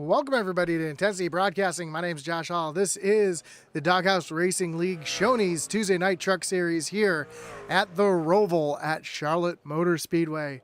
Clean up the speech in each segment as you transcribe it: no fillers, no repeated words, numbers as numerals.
Welcome everybody to Intensity Broadcasting. My name is Josh Hall. This is the Doghouse Racing League Shoney's Tuesday Night Truck Series here at the Roval at Charlotte Motor Speedway.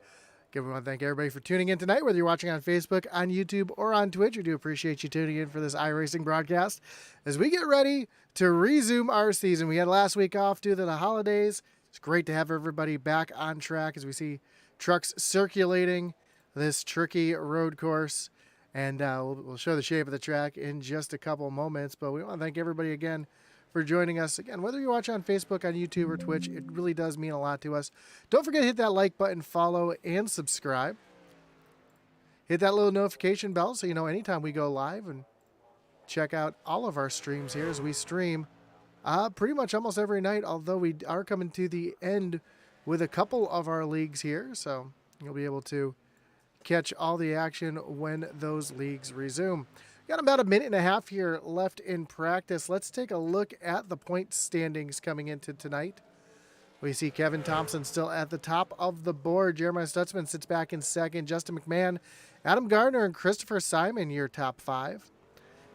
Again, we want to thank everybody for tuning in tonight, whether you're watching on Facebook, on YouTube, or on Twitch. We do appreciate you tuning in for this iRacing broadcast as we get ready to resume our season. We had last week off due to the holidays. It's great to have everybody back on track as we see trucks circulating this tricky road course. And we'll show the shape of the track in just a couple moments. But we want to thank everybody again for joining us. Again, whether you watch on Facebook, on YouTube, or Twitch, it really does mean a lot to us. Don't forget to hit that like button, follow, and subscribe. Hit that little notification bell so you know anytime we go live. And check out all of our streams here as we stream pretty much almost every night. Although we are coming to the end with a couple of our leagues here. So you'll be able to catch all the action when those leagues resume. Got about a minute and a half here left in practice. Let's take a look at the point standings coming into tonight. We see Kevin Thompson still at the top of the board. Jeremiah Stutzman sits back in second. Justin McMahon, Adam Gardner, and Christopher Simon, your top five.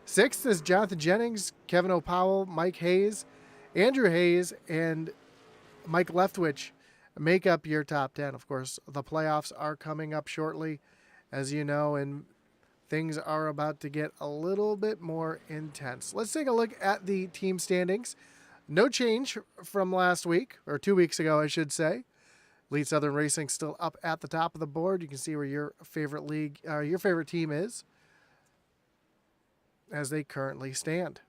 Sixth is Jonathan Jennings, Kevin O'Powell, Mike Hayes, Andrew Hayes, and Mike Leftwich make up your top 10. Of course, the playoffs are coming up shortly, as you know, and things are about to get a little bit more intense. Let's take a look at the team standings. No change from last week, or 2 weeks ago, I should say. Lead Southern Racing still up at the top of the board. You can see where your favorite league, your favorite team is, as they currently stand.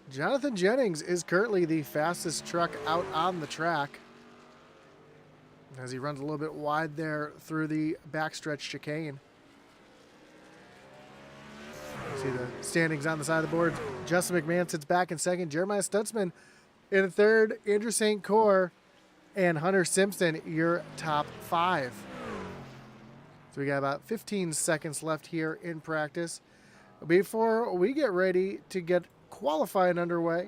Jonathan Jennings is currently the fastest truck out on the track as he runs a little bit wide there through the backstretch chicane. See the standings on the side of the board. Justin McMahon sits back in second. Jeremiah Stutzman in third. Andrew St. Cyr and Hunter Simpson, your top five. So we got about 15 seconds left here in practice before we get ready to get qualifying underway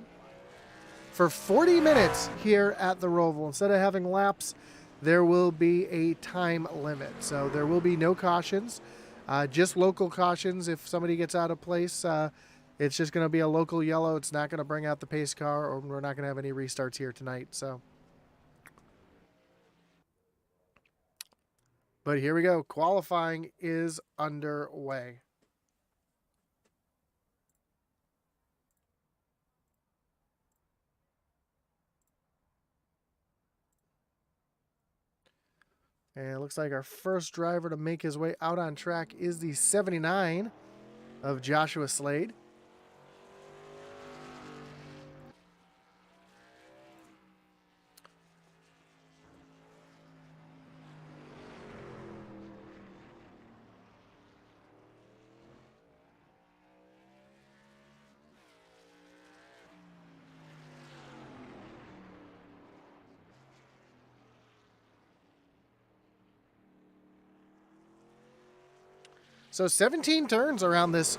for 40 minutes here at the Roval. Instead of having laps, there will be a time limit. So there will be no cautions, just local cautions. If somebody gets out of place, it's just going to be a local yellow. It's not going to bring out the pace car, or we're not going to have any restarts here tonight. So, but here we go. Qualifying is underway. And it looks like our first driver to make his way out on track is the 79 of Joshua Slade. So 17 turns around this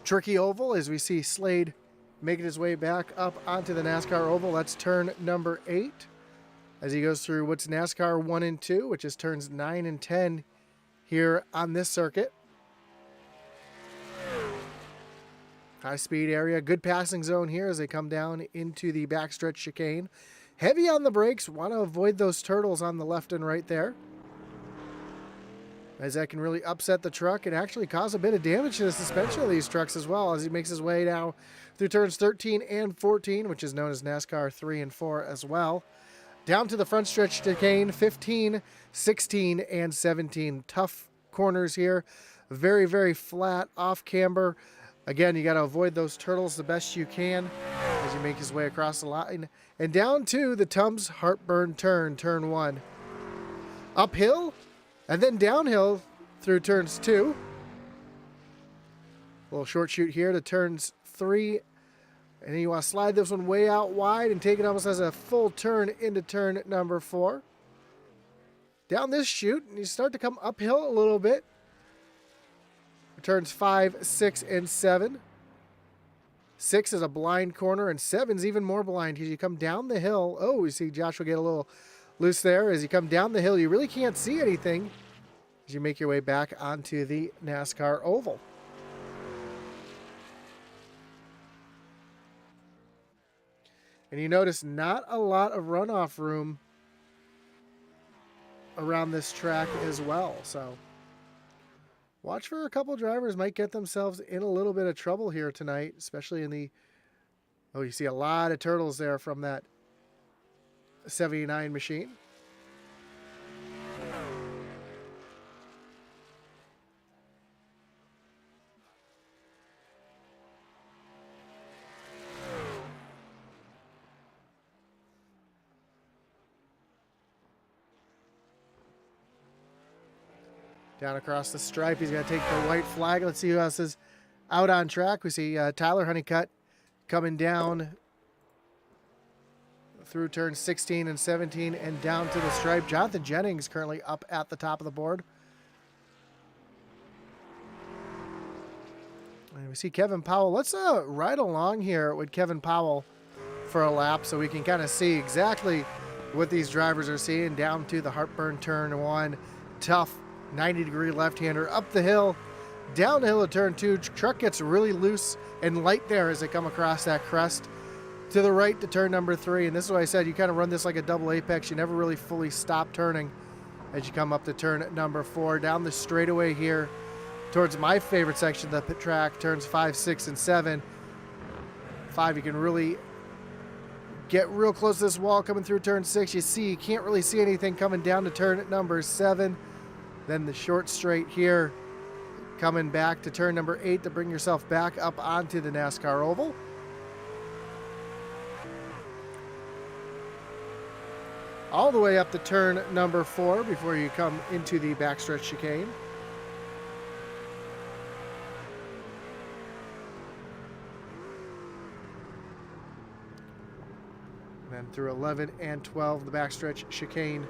tricky oval as we see Slade making his way back up onto the NASCAR oval. That's turn number 8 as he goes through what's NASCAR 1 and 2, which is turns 9 and 10 here on this circuit. High speed area, good passing zone here as they come down into the backstretch chicane. Heavy on the brakes, want to avoid those turtles on the left and right there, as that can really upset the truck and actually cause a bit of damage to the suspension of these trucks as well, as he makes his way now through turns 13 and 14, which is known as NASCAR 3 and 4 as well. Down to the front stretch chicane, 15, 16, and 17. Tough corners here. Very, very flat, off camber. Again, you got to avoid those turtles the best you can as you make his way across the line. And down to the Tums Heartburn turn, turn 1. Uphill, and then downhill through turns 2. A little short shoot here to turns 3. And then you want to slide this one way out wide and take it almost as a full turn into turn number 4. Down this chute, and you start to come uphill a little bit. Turns 5, 6, and 7. 6 is a blind corner, and 7's even more blind because you come down the hill. Oh, we see Joshua get a little loose there. As you come down the hill, you really can't see anything as you make your way back onto the NASCAR oval. And you notice not a lot of runoff room around this track as well. So watch for a couple drivers might get themselves in a little bit of trouble here tonight, especially in the, oh, you see a lot of turtles there from that 79 machine. Down across the stripe, he's going to take the white flag. Let's see who else is out on track. We see Tyler Honeycutt coming down through turn 16 and 17 and down to the stripe. Jonathan Jennings currently up at the top of the board. And we see Kevin Powell. Let's ride along here with Kevin Powell for a lap so we can kind of see exactly what these drivers are seeing. Down to the heartburn turn 1. Tough 90-degree left-hander up the hill, down the hill at turn 2. Truck gets really loose and light there as they come across that crest. To the right to turn number 3, and this is what I said, you kind of run this like a double apex. You never really fully stop turning as you come up to turn number 4. Down the straightaway here towards my favorite section of the pit track, turns 5, 6, and 7. 5, you can really get real close to this wall coming through turn 6. You can't really see anything coming down to turn number 7. Then the short straight here, coming back to turn number 8 to bring yourself back up onto the NASCAR oval. All the way up to turn number 4 before you come into the backstretch chicane. And then through 11 and 12, the backstretch chicane.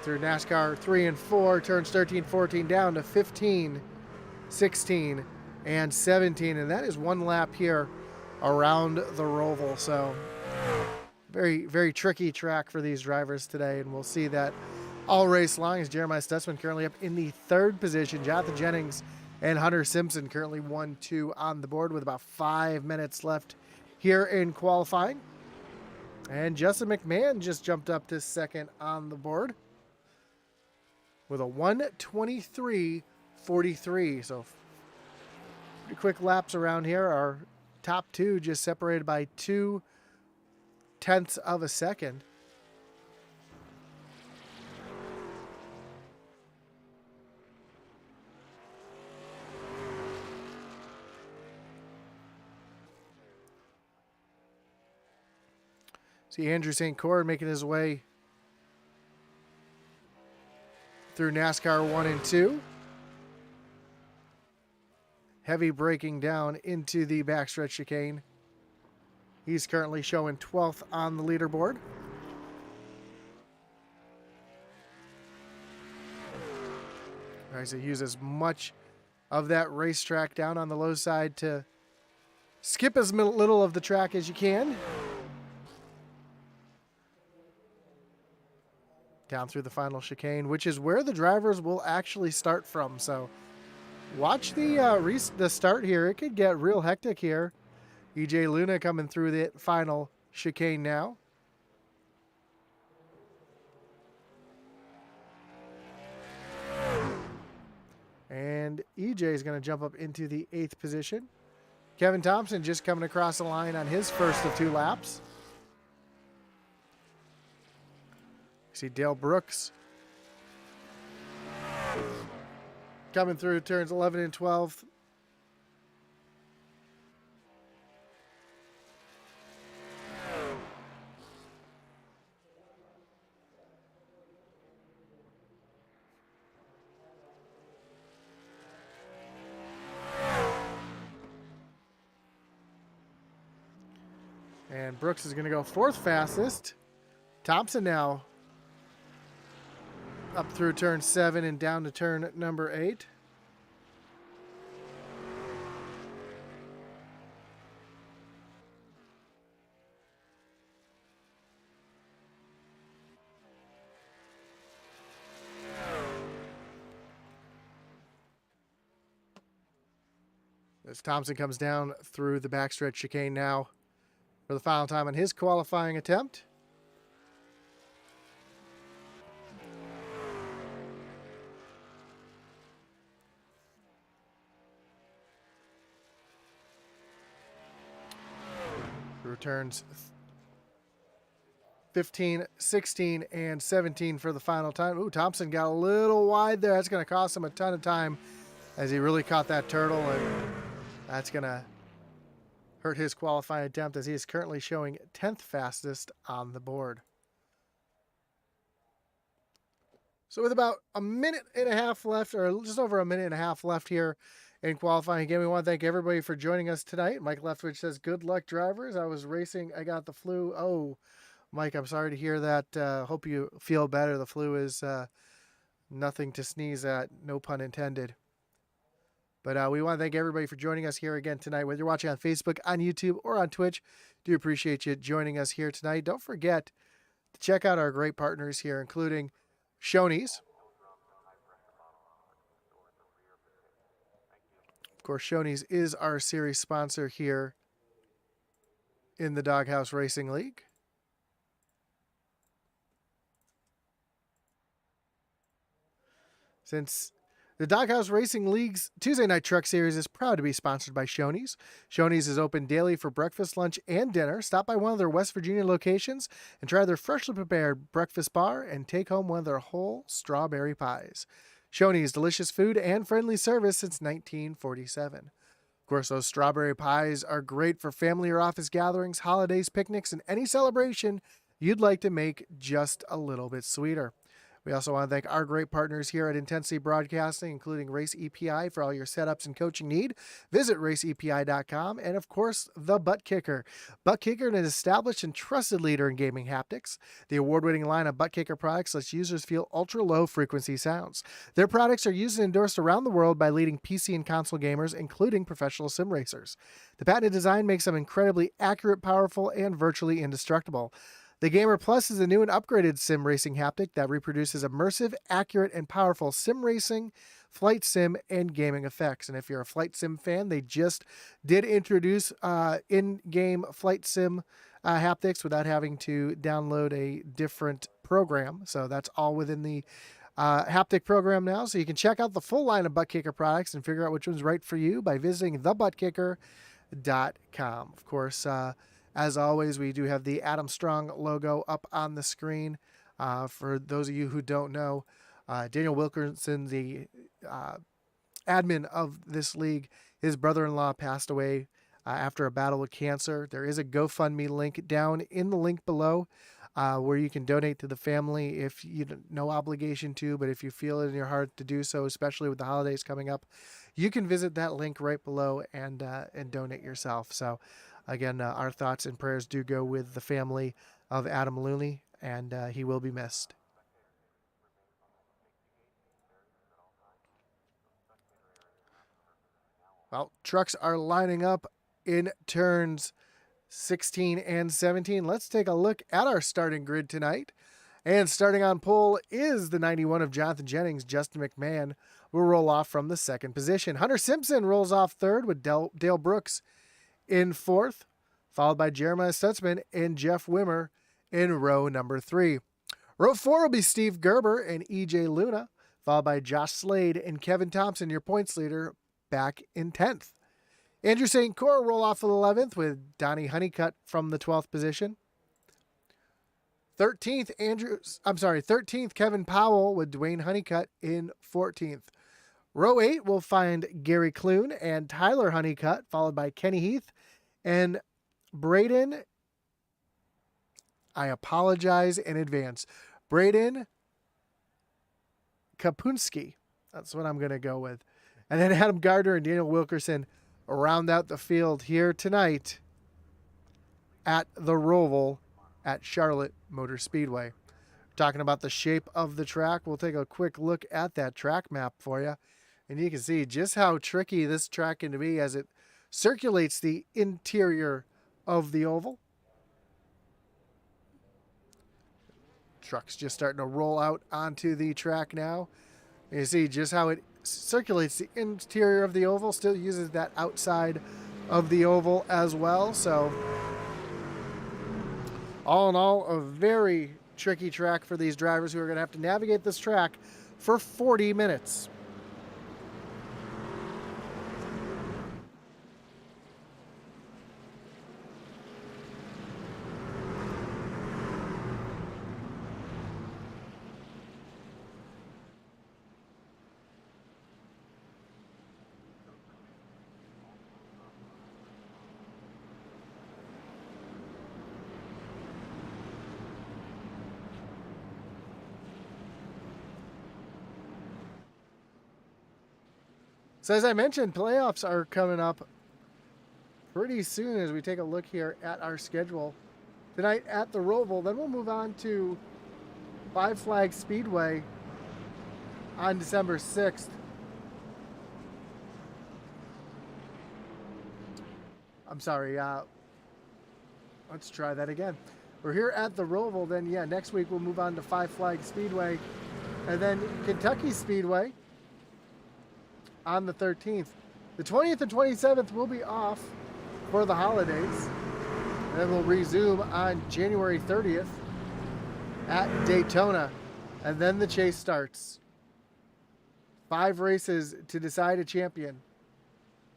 Through NASCAR 3 and 4, turns 13, 14 down to 15, 16, and 17. And that is one lap here around the Roval. So very, very tricky track for these drivers today. And we'll see that all race long as Jeremiah Stutzman currently up in the 3rd position. Jonathan Jennings and Hunter Simpson currently 1-2 on the board with about 5 minutes left here in qualifying. And Justin McMahon just jumped up to 2nd on the board with a 1:23.43. So pretty quick laps around here. Our top 2 just separated by 0.2 of a second. See Andrew St. Cord making his way through NASCAR 1 and 2. Heavy braking down into the backstretch chicane. He's currently showing 12th on the leaderboard. All right, so use as much of that racetrack down on the low side to skip as little of the track as you can. Down through the final chicane, which is where the drivers will actually start from. So watch the start here. It could get real hectic here. EJ Luna coming through the final chicane now. And EJ is going to jump up into the 8th position. Kevin Thompson just coming across the line on his first of 2 laps. See Dale Brooks coming through turns 11 and 12. And Brooks is going to go 4th fastest. Thompson now up through turn 7 and down to turn number 8. As Thompson comes down through the backstretch chicane now for the final time on his qualifying attempt. Returns 15, 16, and 17 for the final time. Ooh, Thompson got a little wide there. That's going to cost him a ton of time as he really caught that turtle, and that's going to hurt his qualifying attempt as he is currently showing 10th fastest on the board. So with about a minute and a half left, or just over a minute and a half left here in qualifying, again, we want to thank everybody for joining us tonight. Mike Leftwich says, good luck, drivers. I was racing. I got the flu. Oh, Mike, I'm sorry to hear that. Hope you feel better. The flu is nothing to sneeze at, no pun intended. But we want to thank everybody for joining us here again tonight, whether you're watching on Facebook, on YouTube, or on Twitch. Do appreciate you joining us here tonight. Don't forget to check out our great partners here, including Shoney's. Of course, Shoney's is our series sponsor here in the Doghouse Racing League. Since the Doghouse Racing League's Tuesday Night Truck Series is proud to be sponsored by Shoney's. Shoney's is open daily for breakfast, lunch, and dinner. Stop by one of their West Virginia locations and try their freshly prepared breakfast bar and take home one of their whole strawberry pies. Shoney's, delicious food and friendly service since 1947. Of course, those strawberry pies are great for family or office gatherings, holidays, picnics, and any celebration you'd like to make just a little bit sweeter. We also want to thank our great partners here at Intensity Broadcasting, including Race EPI for all your setups and coaching need. Visit raceepi.com. And, of course, the Butt Kicker. Butt Kicker, an established and trusted leader in gaming haptics. The award-winning line of Butt Kicker products lets users feel ultra-low frequency sounds. Their products are used and endorsed around the world by leading PC and console gamers, including professional sim racers. The patented design makes them incredibly accurate, powerful, and virtually indestructible. The Gamer Plus is a new and upgraded sim racing haptic that reproduces immersive, accurate, and powerful sim racing, flight sim, and gaming effects. And if you're a flight sim fan, they just did introduce in-game flight sim haptics without having to download a different program. So that's all within the haptic program now. So you can check out the full line of Butt Kicker products and figure out which one's right for you by visiting thebuttkicker.com. Of course, as always, we do have the Adam Strong logo up on the screen. For those of you who don't know, Daniel Wilkerson, the admin of this league, his brother-in-law passed away after a battle with cancer. There is a GoFundMe link down in the link below where you can donate to the family if you no obligation to, but if you feel it in your heart to do so, especially with the holidays coming up, you can visit that link right below and donate yourself. So again, our thoughts and prayers do go with the family of Adam Looney, and he will be missed. Well, trucks are lining up in turns 16 and 17. Let's take a look at our starting grid tonight. And starting on pole is the 91 of Jonathan Jennings. Justin McMahon will roll off from the second position. Hunter Simpson rolls off third with Dale Brooks in fourth, followed by Jeremiah Stutzman and Jeff Wimmer in row number 3. Row 4 will be Steve Gerber and EJ Luna, followed by Josh Slade and Kevin Thompson, your points leader, back in 10th. Andrew St. Cyr roll off of 11th with Donnie Honeycutt from the 12th position. 13th, Kevin Powell with Dwayne Honeycutt in 14th. Row 8 will find Gary Clune and Tyler Honeycutt, followed by Kenny Heath and Braden. I apologize in advance. Braden Kapunski. That's what I'm going to go with. And then Adam Gardner and Daniel Wilkerson round out the field here tonight at the Roval at Charlotte Motor Speedway. Talking about the shape of the track, we'll take a quick look at that track map for you. And you can see just how tricky this track can be as it circulates the interior of the oval. Truck's just starting to roll out onto the track now. You see just how it circulates the interior of the oval, still uses that outside of the oval as well. So all in all, a very tricky track for these drivers who are going to have to navigate this track for 40 minutes. So as I mentioned, playoffs are coming up pretty soon as we take a look here at our schedule. Tonight at the Roval, then we'll move on to Five Flag Speedway on December 6th. I'm sorry, let's try that again. We're here at the Roval, then yeah, next week we'll move on to Five Flag Speedway, and then Kentucky Speedway on the 13th. The 20th and 27th will be off for the holidays. And then we'll resume on January 30th at Daytona. And then the chase starts. 5 races to decide a champion.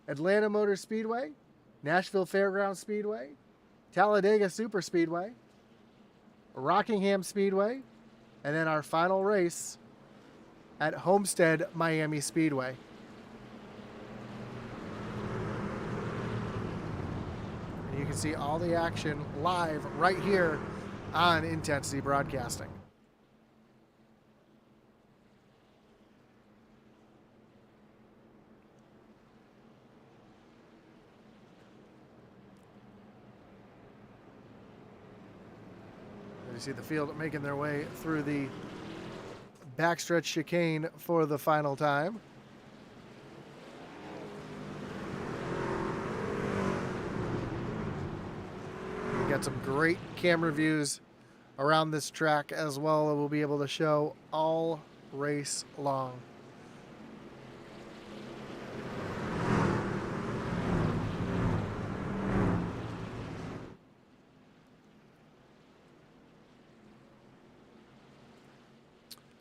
Atlanta Motor Speedway, Nashville Fairgrounds Speedway, Talladega Super Speedway, Rockingham Speedway, and then our final race at Homestead Miami Speedway. You can see all the action live right here on Intensity Broadcasting. You see the field making their way through the backstretch chicane for the final time. Got some great camera views around this track as well that we'll be able to show all race long.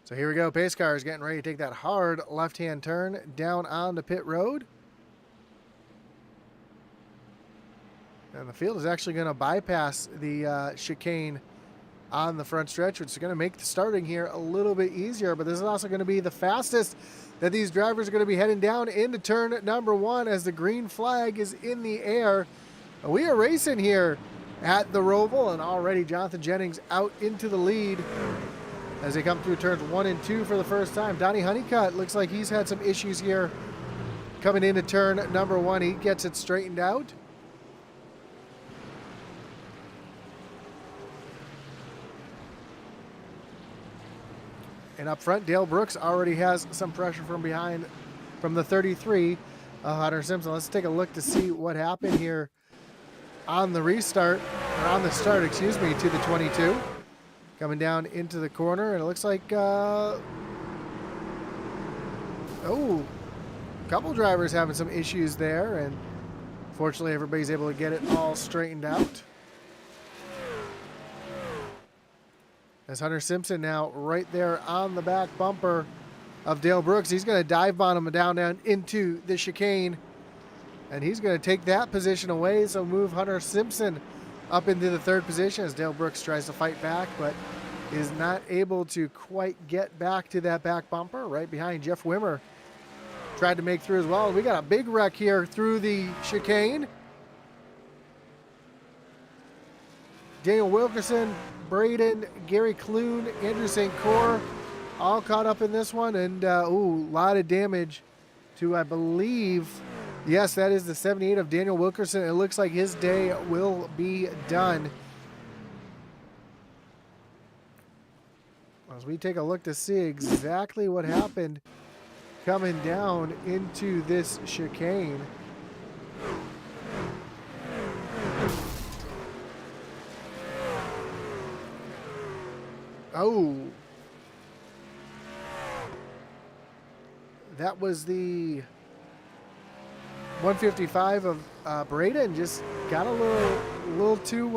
So here we go. Pace car is getting ready to take that hard left-hand turn down onto pit road. And the field is actually going to bypass the chicane on the front stretch, which is going to make the starting here a little bit easier. But this is also going to be the fastest that these drivers are going to be heading down into turn number 1 as the green flag is in the air. We are racing here at the Roval, and already Jonathan Jennings out into the lead as they come through turns 1 and 2 for the first time. Donnie Honeycutt looks like he's had some issues here coming into turn number 1. He gets it straightened out. And up front, Dale Brooks already has some pressure from behind from the 33 of Hunter Simpson. Let's take a look to see what happened here on the restart, or on the start, excuse me, to the 22. Coming down into the corner, and it looks like, a couple drivers having some issues there, and fortunately everybody's able to get it all straightened out. As Hunter Simpson now right there on the back bumper of Dale Brooks. He's going to dive bomb him down into the chicane. And he's going to take that position away. So move Hunter Simpson up into the 3rd position as Dale Brooks tries to fight back, but is not able to quite get back to that back bumper. Right behind Jeff Wimmer. Tried to make through as well. We got a big wreck here through the chicane. Daniel Wilkerson, Braden, Gary Clune, Andrew St. Cyr, all caught up in this one. And, a lot of damage to, I believe, yes, that is the 78 of Daniel Wilkerson. It looks like his day will be done. As we take a look to see exactly what happened coming down into this chicane. Oh, that was the 155 of Braden. Just got a little too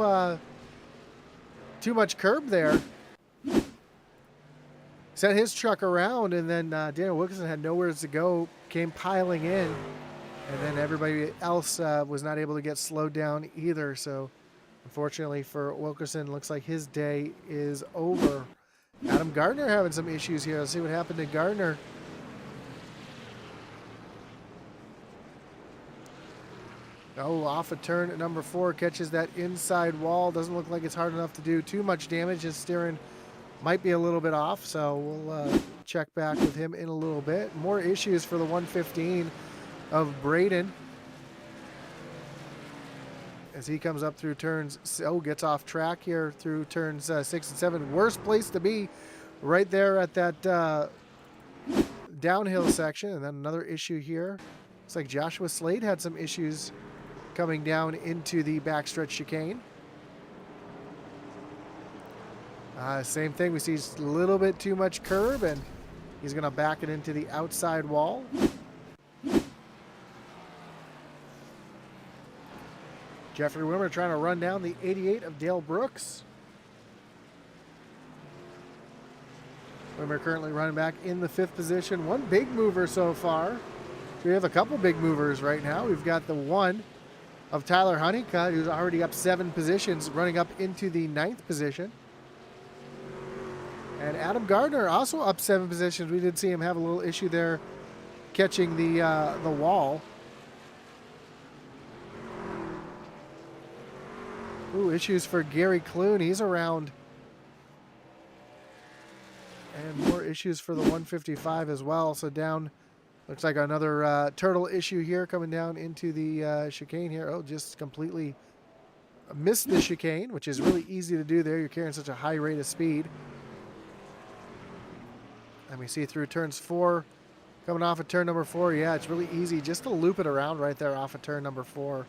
much curb there. Sent his truck around, and then Daniel Wilkinson had nowhere to go, came piling in, and then everybody else was not able to get slowed down either. So unfortunately for Wilkinson, looks like his day is over. Adam Gardner having some issues here. Let's see what happened to Gardner. Oh, off a turn at number 4, catches that inside wall. Doesn't look like it's hard enough to do too much damage. His steering might be a little bit off, so we'll check back with him in a little bit. More issues for the 115 of Braden as he comes up through turns. Oh, gets off track here through turns 6 and 7. Worst place to be, right there at that downhill section. And then another issue here. Looks like Joshua Slade had some issues coming down into the backstretch chicane. Same thing, we see just a little bit too much curb, and he's going to back it into the outside wall. Jeffrey Wimmer trying to run down the 88 of Dale Brooks. Wimmer currently running back in the 5th position. One big mover so far. So we have a couple big movers right now. We've got the 1 of Tyler Honeycutt, who's already up 7 positions, running up into the 9th position. And Adam Gardner also up 7 positions. We did see him have a little issue there catching the wall. Ooh, issues for Gary Clune. He's around. And more issues for the 155 as well. So down, looks like another turtle issue here coming down into the chicane here. Oh, just completely missed the chicane, which is really easy to do there. You're carrying such a high rate of speed. And we see through turns 4, coming off of turn number 4. Yeah, it's really easy just to loop it around right there off of turn number 4.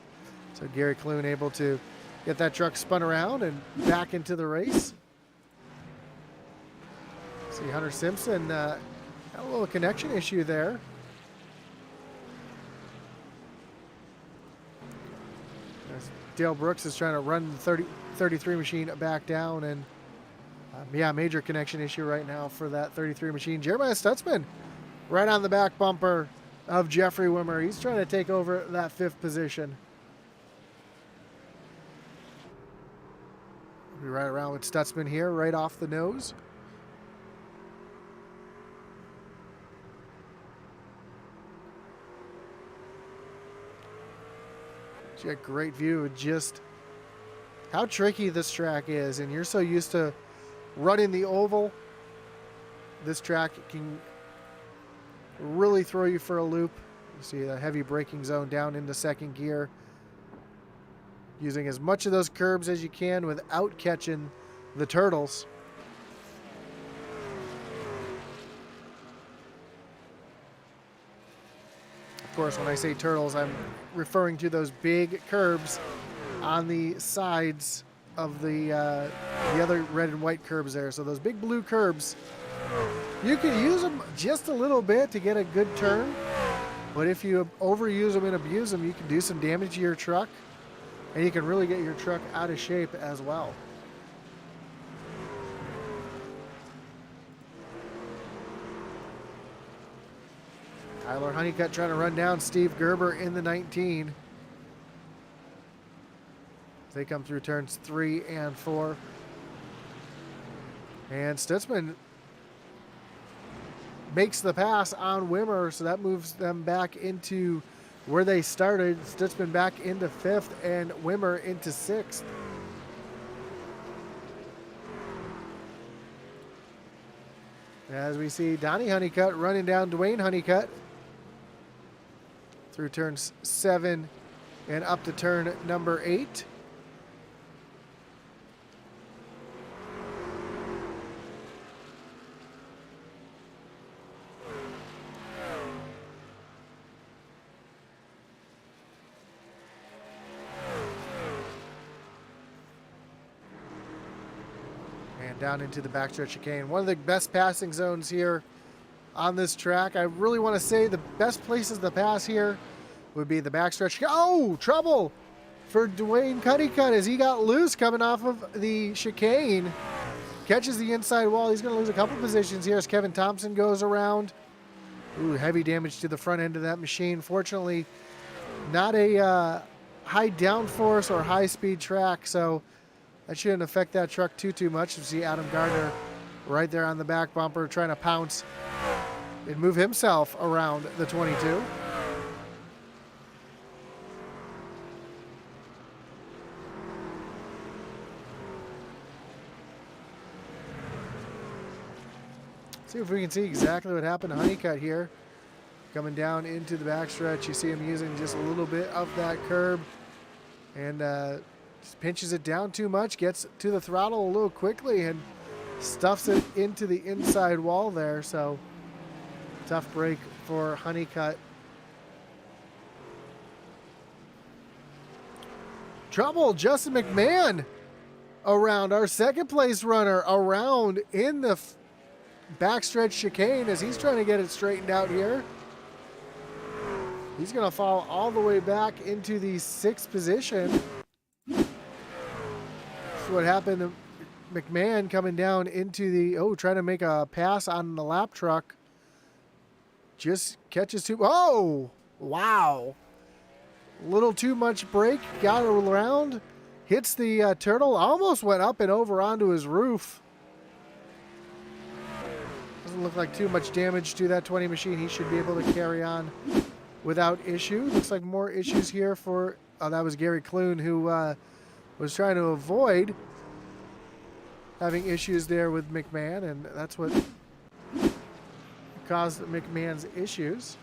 So Gary Clune able to get that truck spun around and back into the race. See Hunter Simpson had a little connection issue there. As Dale Brooks is trying to run the 33 machine back down, and yeah, major connection issue right now for that 33 machine. Jeremiah Stutzman right on the back bumper of Jeffrey Wimmer. He's trying to take over that 5th position. We'll be right around with Stutzman here, right off the nose. So you got a great view of just how tricky this track is, and you're so used to running the oval. This track can really throw you for a loop. You see the heavy braking zone down into 2nd gear. Using as much of those curbs as you can without catching the turtles. Of course, when I say turtles, I'm referring to those big curbs on the sides of the other red and white curbs there. So those big blue curbs, you can use them just a little bit to get a good turn, but if you overuse them and abuse them, you can do some damage to your truck, and you can really get your truck out of shape as well. Tyler Honeycutt trying to run down Steve Gerber in the 19. They come through turns 3 and 4. And Stutzman makes the pass on Wimmer, so that moves them back into where they started. Stutzman back into 5th and Wimmer into 6th. As we see Donnie Honeycutt running down Dwayne Honeycutt through turns 7 and up to turn number 8. down into the backstretch chicane. One of the best passing zones here on this track. I really want to say the best places to pass here would be the backstretch. Oh, trouble for Dwayne Honeycutt as he got loose coming off of the chicane. Catches the inside wall. He's going to lose a couple positions here as Kevin Thompson goes around. Ooh, heavy damage to the front end of that machine. Fortunately, not a high downforce or high speed track, so that shouldn't affect that truck too much. You see Adam Gardner right there on the back bumper trying to pounce and move himself around the 22. See if we can see exactly what happened to Honeycutt here. Coming down into the backstretch, you see him using just a little bit of that curb and just pinches it down too much, gets to the throttle a little quickly and stuffs it into the inside wall there. So tough break for Honeycutt. Trouble, Justin McMahon around, our second place runner, around in the backstretch chicane as he's trying to get it straightened out here. He's going to fall all the way back into the 6th position. This is what happened to McMahon coming down into the, trying to make a pass on the lap truck. Just catches too, wow. A little too much brake, got around, hits the turtle, almost went up and over onto his roof. Doesn't look like too much damage to that 20 machine. He should be able to carry on without issue. Looks like more issues here for, that was Gary Clune who was trying to avoid having issues there with McMahon, and that's what caused McMahon's issues.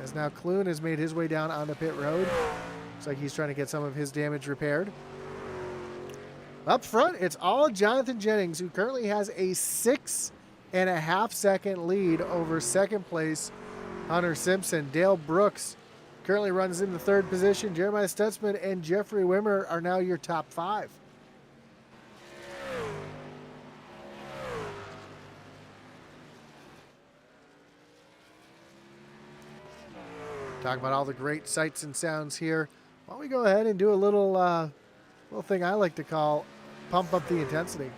As now Clune has made his way down onto pit road. Looks like he's trying to get some of his damage repaired. Up front, it's all Jonathan Jennings, who currently has a 6.5 second lead over second place Hunter Simpson. Dale Brooks currently runs in the 3rd position. Jeremiah Stutzman and Jeffrey Wimmer are now your top 5. Talk about all the great sights and sounds here. Why don't we go ahead and do a little thing I like to call pump up the intensity.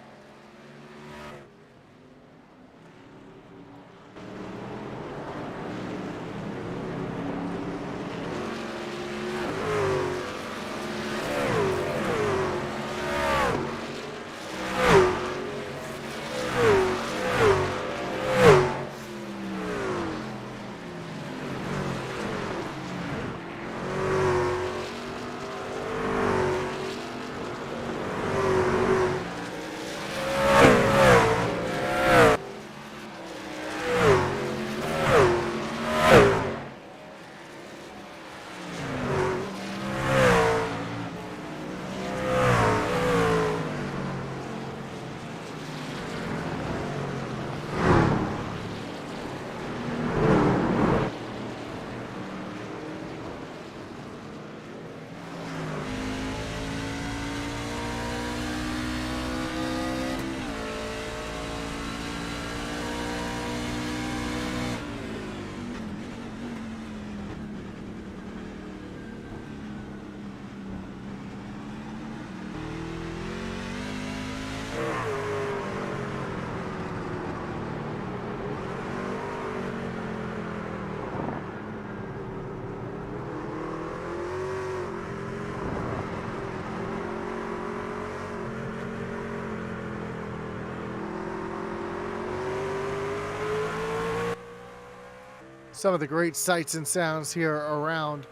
Some of the great sights and sounds here around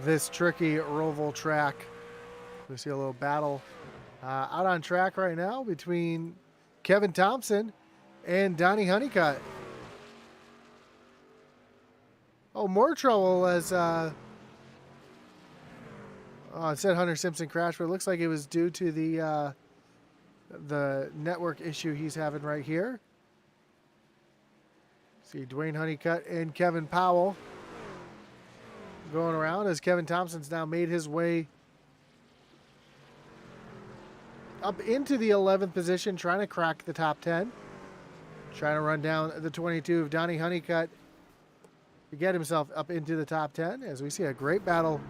this tricky Roval track. We see a little battle out on track right now between Kevin Thompson and Donnie Honeycutt. Oh, more trouble as it said Hunter Simpson crashed, but it looks like it was due to the network issue he's having right here. See Dwayne Honeycutt and Kevin Powell going around as Kevin Thompson's now made his way up into the 11th position, trying to crack the top 10. Trying to run down the 22 of Donnie Honeycutt to get himself up into the top 10. As we see a great battle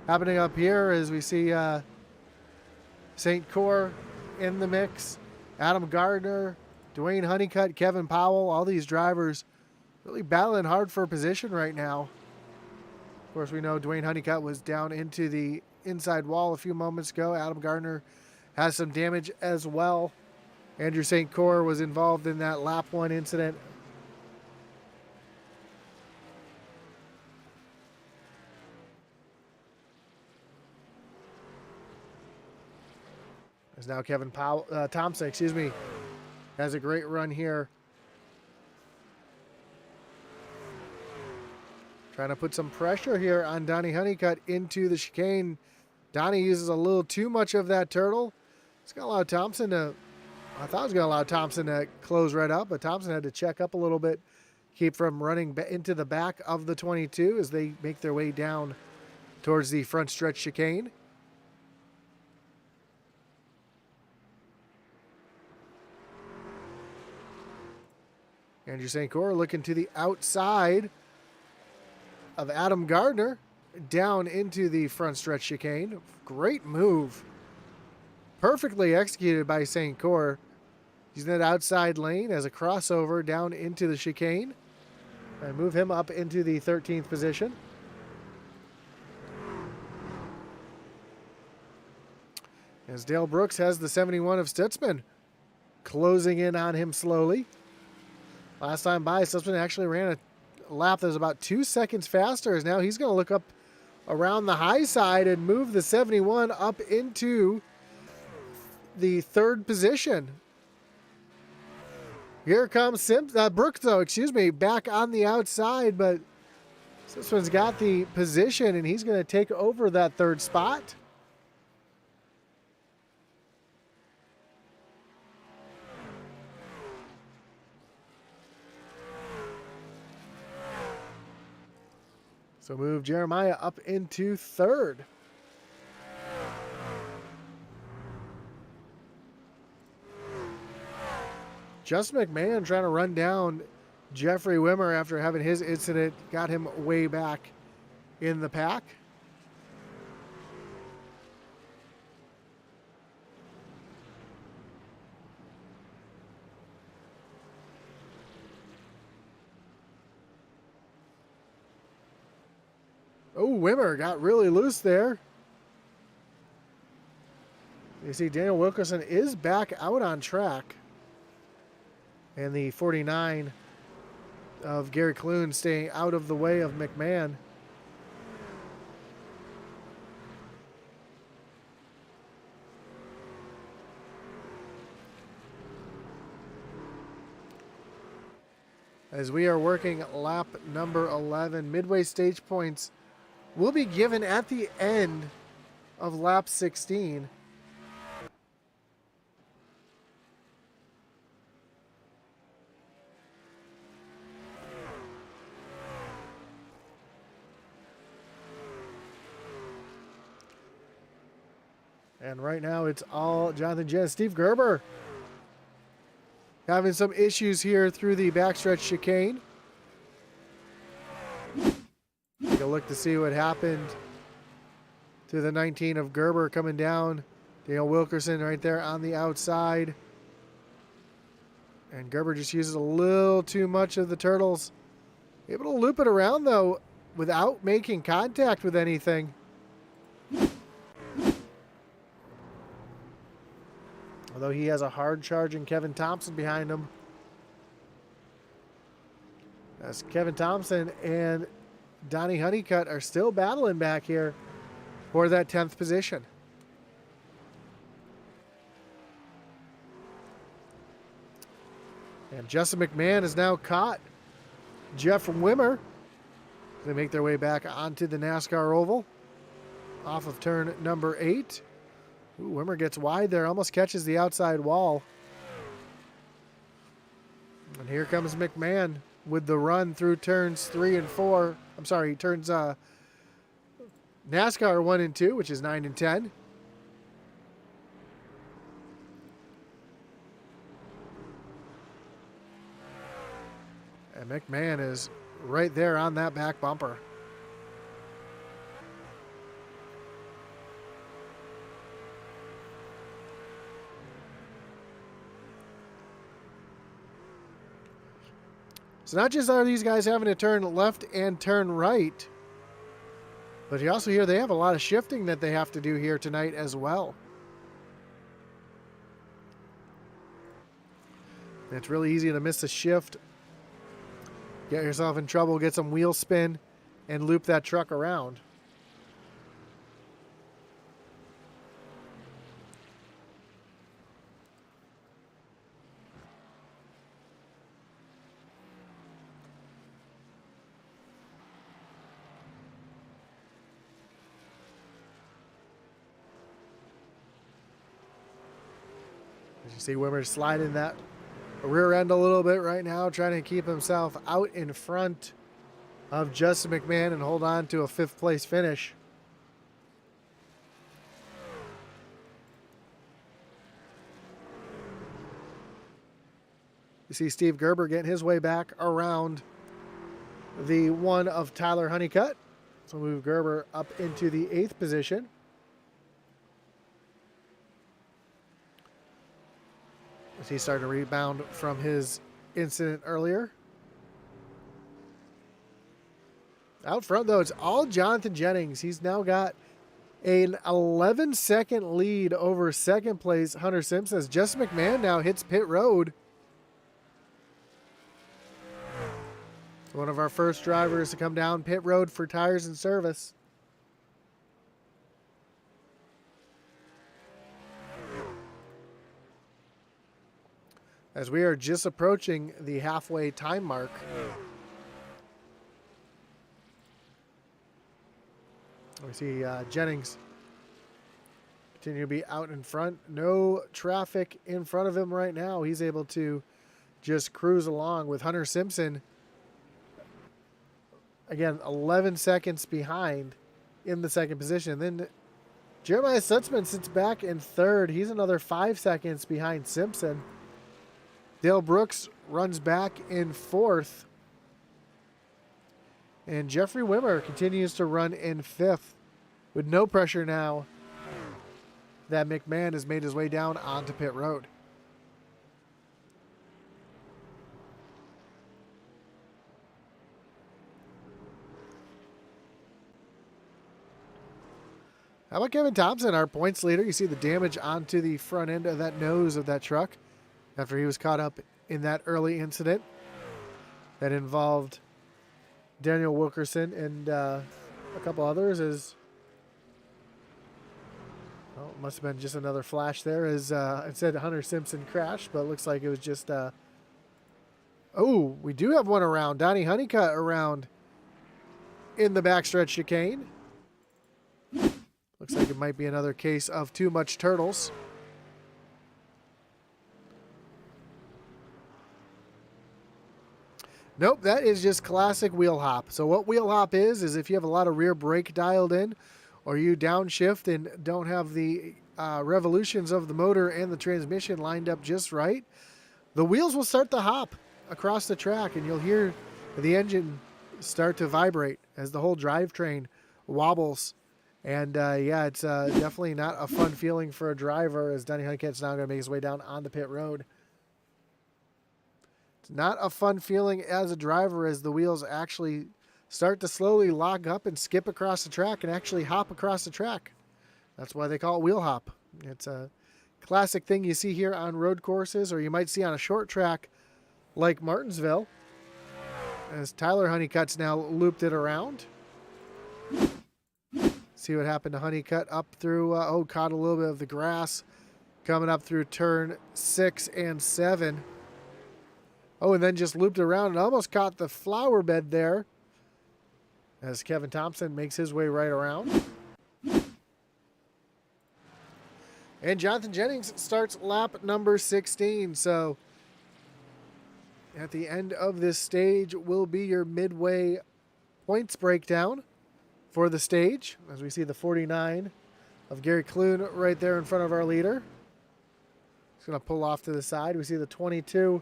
happening up here, as we see St. Cyr in the mix, Adam Gardner, Dwayne Honeycutt, Kevin Powell, all these drivers really battling hard for position right now. Of course, we know Dwayne Honeycutt was down into the inside wall a few moments ago. Adam Gardner has some damage as well. Andrew St. Cyr was involved in that lap 1 incident. As now Kevin Thompson, has a great run here. Trying to put some pressure here on Donnie Honeycutt into the chicane. Donnie uses a little too much of that turtle. It's going to allow Thompson to, I thought it was going to allow Thompson to close right up, but Thompson had to check up a little bit, keep from running into the back of the 22 as they make their way down towards the front stretch chicane. Andrew St. Cyr looking to the outside of Adam Gardner down into the front stretch chicane. Great move. Perfectly executed by St. Cyr. Using that outside lane as a crossover down into the chicane. And move him up into the 13th position. As Dale Brooks has the 71 of Stutzman closing in on him slowly. Last time by, Stutzman actually ran a lap that was about 2 seconds faster, as now he's going to look up around the high side and move the 71 up into the 3rd position. Here comes Brooks, back on the outside, but Stutzman's got the position, and he's going to take over that 3rd spot. So move Jeremiah up into 3rd. Justin McMahon trying to run down Jeffrey Wimmer after having his incident, got him way back in the pack. Oh, Wimmer got really loose there. You see Daniel Wilkerson is back out on track. And the 49 of Gary Clune staying out of the way of McMahon. As we are working lap number 11, midway stage points will be given at the end of lap 16. And right now it's all Jonathan Jens. Steve Gerber having some issues here through the backstretch chicane. Take a look to see what happened to the 19 of Gerber coming down. Daniel Wilkerson right there on the outside. And Gerber just uses a little too much of the turtles. Able to loop it around, though, without making contact with anything. Although he has a hard charging Kevin Thompson behind him. As Kevin Thompson and Donnie Honeycutt are still battling back here for that 10th position. And Justin McMahon has now caught Jeff Wimmer. They make their way back onto the NASCAR oval off of turn number 8. Ooh, Wimmer gets wide there, almost catches the outside wall. And here comes McMahon with the run through turns 3 and 4. I'm sorry, turns NASCAR 1 and 2, which is 9 and 10. And McMahon is right there on that back bumper. So not just are these guys having to turn left and turn right, but you also hear they have a lot of shifting that they have to do here tonight as well. And it's really easy to miss a shift, get yourself in trouble, get some wheel spin, and loop that truck around. As you see Wimmer sliding that rear end a little bit right now, trying to keep himself out in front of Justin McMahon and hold on to a 5th place finish. You see Steve Gerber getting his way back around the one of Tyler Honeycutt. So move Gerber up into the 8th position. As he's starting to rebound from his incident earlier. Out front, though, it's all Jonathan Jennings. He's now got an 11-second lead over 2nd place Hunter Simpson as Justin McMahon now hits pit road. One of our first drivers to come down pit road for tires and service. As we are just approaching the halfway time mark. We see Jennings continue to be out in front. No traffic in front of him right now. He's able to just cruise along with Hunter Simpson. Again, 11 seconds behind in the 2nd position. Then Jeremiah Sutzman sits back in 3rd. He's another 5 seconds behind Simpson. Dale Brooks runs back in 4th. And Jeffrey Wimmer continues to run in 5th with no pressure now that McMahon has made his way down onto pit road. How about Kevin Thompson, our points leader? You see the damage onto the front end of that nose of that truck after he was caught up in that early incident that involved Daniel Wilkerson and a couple others. As well, it must have been just another flash there as it said Hunter Simpson crashed, but it looks like it was just oh, we do have one around. Donnie Honeycutt around in the backstretch chicane. Looks like it might be another case of too much turtles. Nope, that is just classic wheel hop. So what wheel hop is if you have a lot of rear brake dialed in, or you downshift and don't have the revolutions of the motor and the transmission lined up just right, the wheels will start to hop across the track, and you'll hear the engine start to vibrate as the whole drivetrain wobbles. And yeah, it's definitely not a fun feeling for a driver, as Donnie Honeycutt's now going to make his way down on the pit road. It's not a fun feeling as a driver as the wheels actually start to slowly lock up and skip across the track and actually hop across the track. That's why they call it wheel hop. It's a classic thing you see here on road courses, or you might see on a short track like Martinsville, as Tyler Honeycutt's now looped it around. See what happened to Honeycutt up through, caught a little bit of the grass coming up through turn 6 and 7. Oh, and then just looped around and almost caught the flower bed there as Kevin Thompson makes his way right around. And Jonathan Jennings starts lap number 16. So at the end of this stage will be your midway points breakdown for the stage, as we see the 49 of Gary Clune right there in front of our leader. He's going to pull off to the side. We see the 22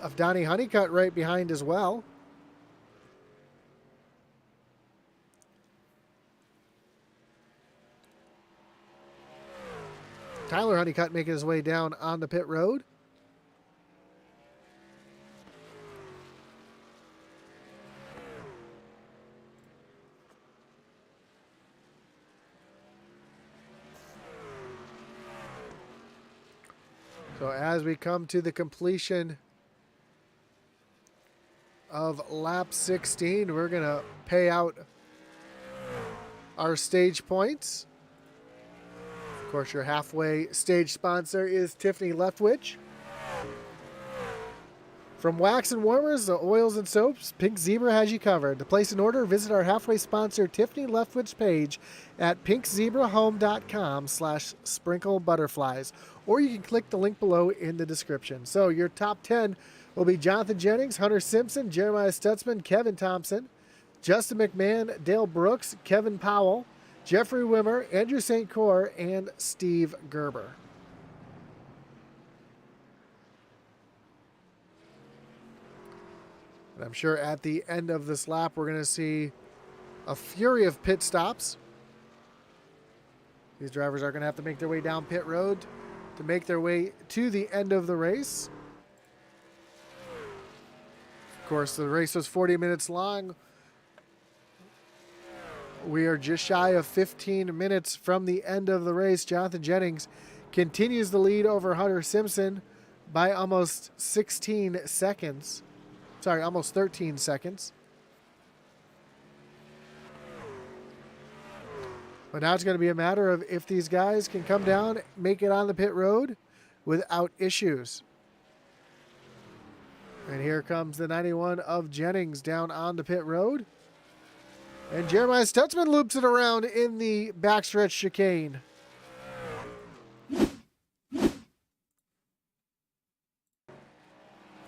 of Donnie Honeycutt right behind as well. Tyler Honeycutt making his way down on the pit road. So as we come to the completion of lap 16, we're going to pay out our stage points. Of course, your halfway stage sponsor is Tiffany Leftwich. From wax and warmers to oils and soaps, Pink Zebra has you covered. To place an order, visit our halfway sponsor Tiffany Leftwich page at pinkzebrahome.com/sprinkle butterflies, or you can click the link below in the description. So your top 10 will be Jonathan Jennings, Hunter Simpson, Jeremiah Stutzman, Kevin Thompson, Justin McMahon, Dale Brooks, Kevin Powell, Jeffrey Wimmer, Andrew St. Cyr, and Steve Gerber. And I'm sure at the end of this lap, we're going to see a fury of pit stops. These drivers are going to have to make their way down pit road to make their way to the end of the race. Of course, the race was 40 minutes long. We are just shy of 15 minutes from the end of the race. Jonathan Jennings continues the lead over Hunter Simpson by almost 16 seconds. Sorry, almost 13 seconds. But now it's going to be a matter of if these guys can come down, make it on the pit road without issues. And here comes the 91 of Jennings down on the pit road. And Jeremiah Stutzman loops it around in the backstretch chicane.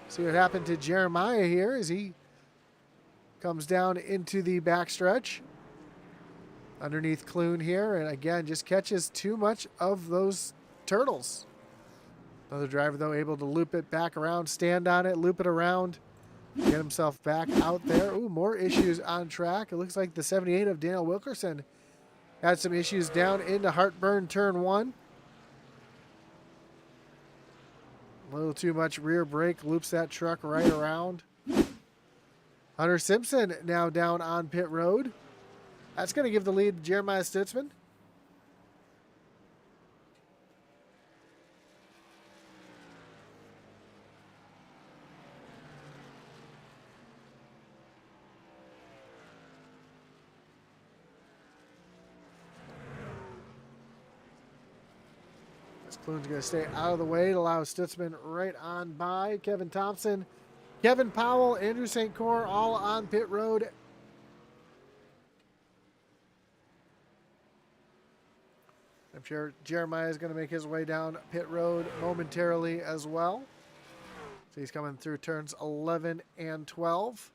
See what happened to Jeremiah here as he comes down into the backstretch underneath Clune here. And again, just catches too much of those turtles. Another driver, though, able to loop it back around, stand on it, loop it around, get himself back out there. Ooh, more issues on track. It looks like the 78 of Daniel Wilkerson had some issues down into Heartburn Turn 1. A little too much rear brake, loops that truck right around. Hunter Simpson now down on pit road. That's going to give the lead to Jeremiah Stutzman. Clune's going to stay out of the way to allow Stutzman right on by. Kevin Thompson, Kevin Powell, Andrew St. Cyr all on pit road. I'm sure Jeremiah is going to make his way down pit road momentarily as well. So he's coming through turns 11 and 12.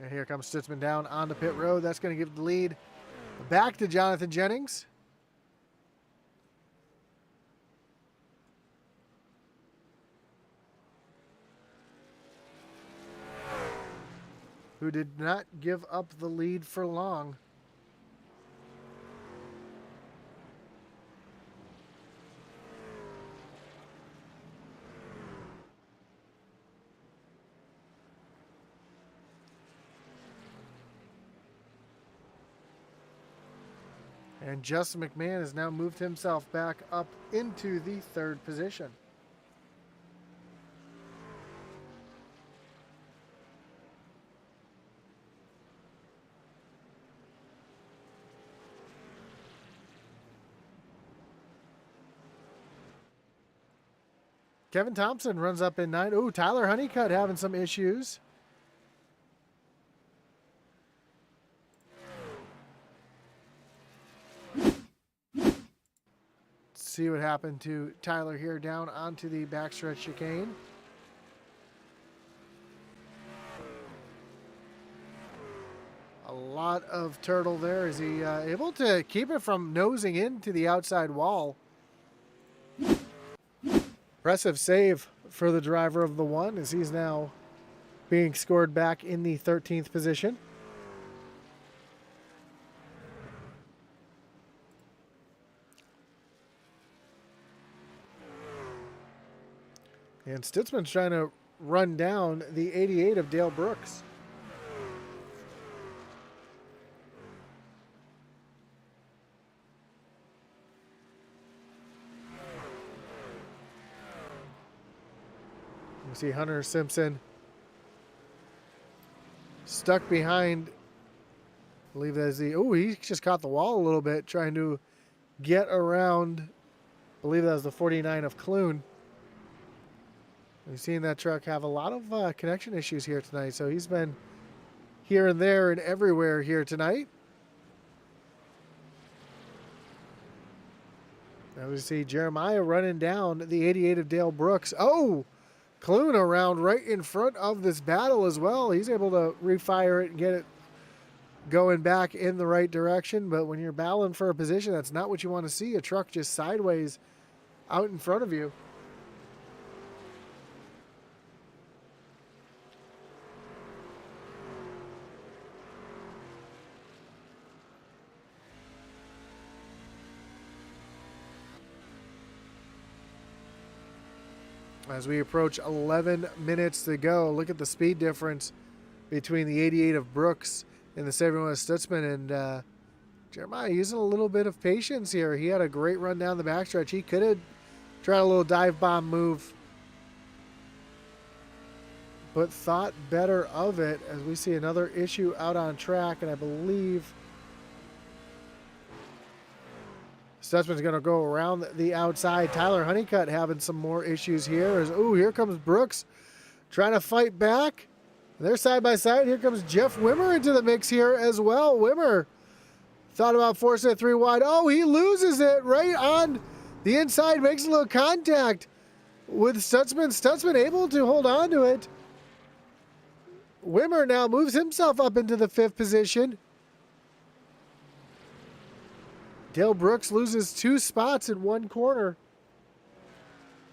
And here comes Stutzman down on the pit road. That's going to give the lead back to Jonathan Jennings. Who did not give up the lead for long. And Justin McMahon has now moved himself back up into the third position. Kevin Thompson runs up in 9. Ooh, Tyler Honeycutt having some issues. see what happened to Tyler here down onto the backstretch chicane. A lot of turtle there. Is he able to keep it from nosing into the outside wall? Impressive save for the driver of the one, as he's now being scored back in the 13th position. And Stutzman's trying to run down the 88 of Dale Brooks. You see Hunter Simpson stuck behind, I believe that's the, oh, he just caught the wall a little bit trying to get around, I believe that was the 49 of Clune. We've seen that truck have a lot of connection issues here tonight, so he's been here and there and everywhere here tonight. Now we see Jeremiah running down the 88 of Dale Brooks. Oh, Clune around right in front of this battle as well. He's able to refire it and get it going back in the right direction, but when you're battling for a position, that's not what you want to see, a truck just sideways out in front of you. As we approach 11 minutes to go, look at the speed difference between the 88 of Brooks and the 71 of Stutzman. And Jeremiah using a little bit of patience here. He had a great run down the backstretch. He could have tried a little dive bomb move, but thought better of it, as we see another issue out on track. And I believe Stutzman's going to go around the outside. Tyler Honeycutt having some more issues here. Oh, here comes Brooks trying to fight back. They're side by side. Here comes Jeff Wimmer into the mix here as well. Wimmer thought about forcing it 3 wide. Oh, he loses it right on the inside. Makes a little contact with Stutzman. Stutzman able to hold on to it. Wimmer now moves himself up into the 5th position. Dale Brooks loses 2 spots in 1 corner,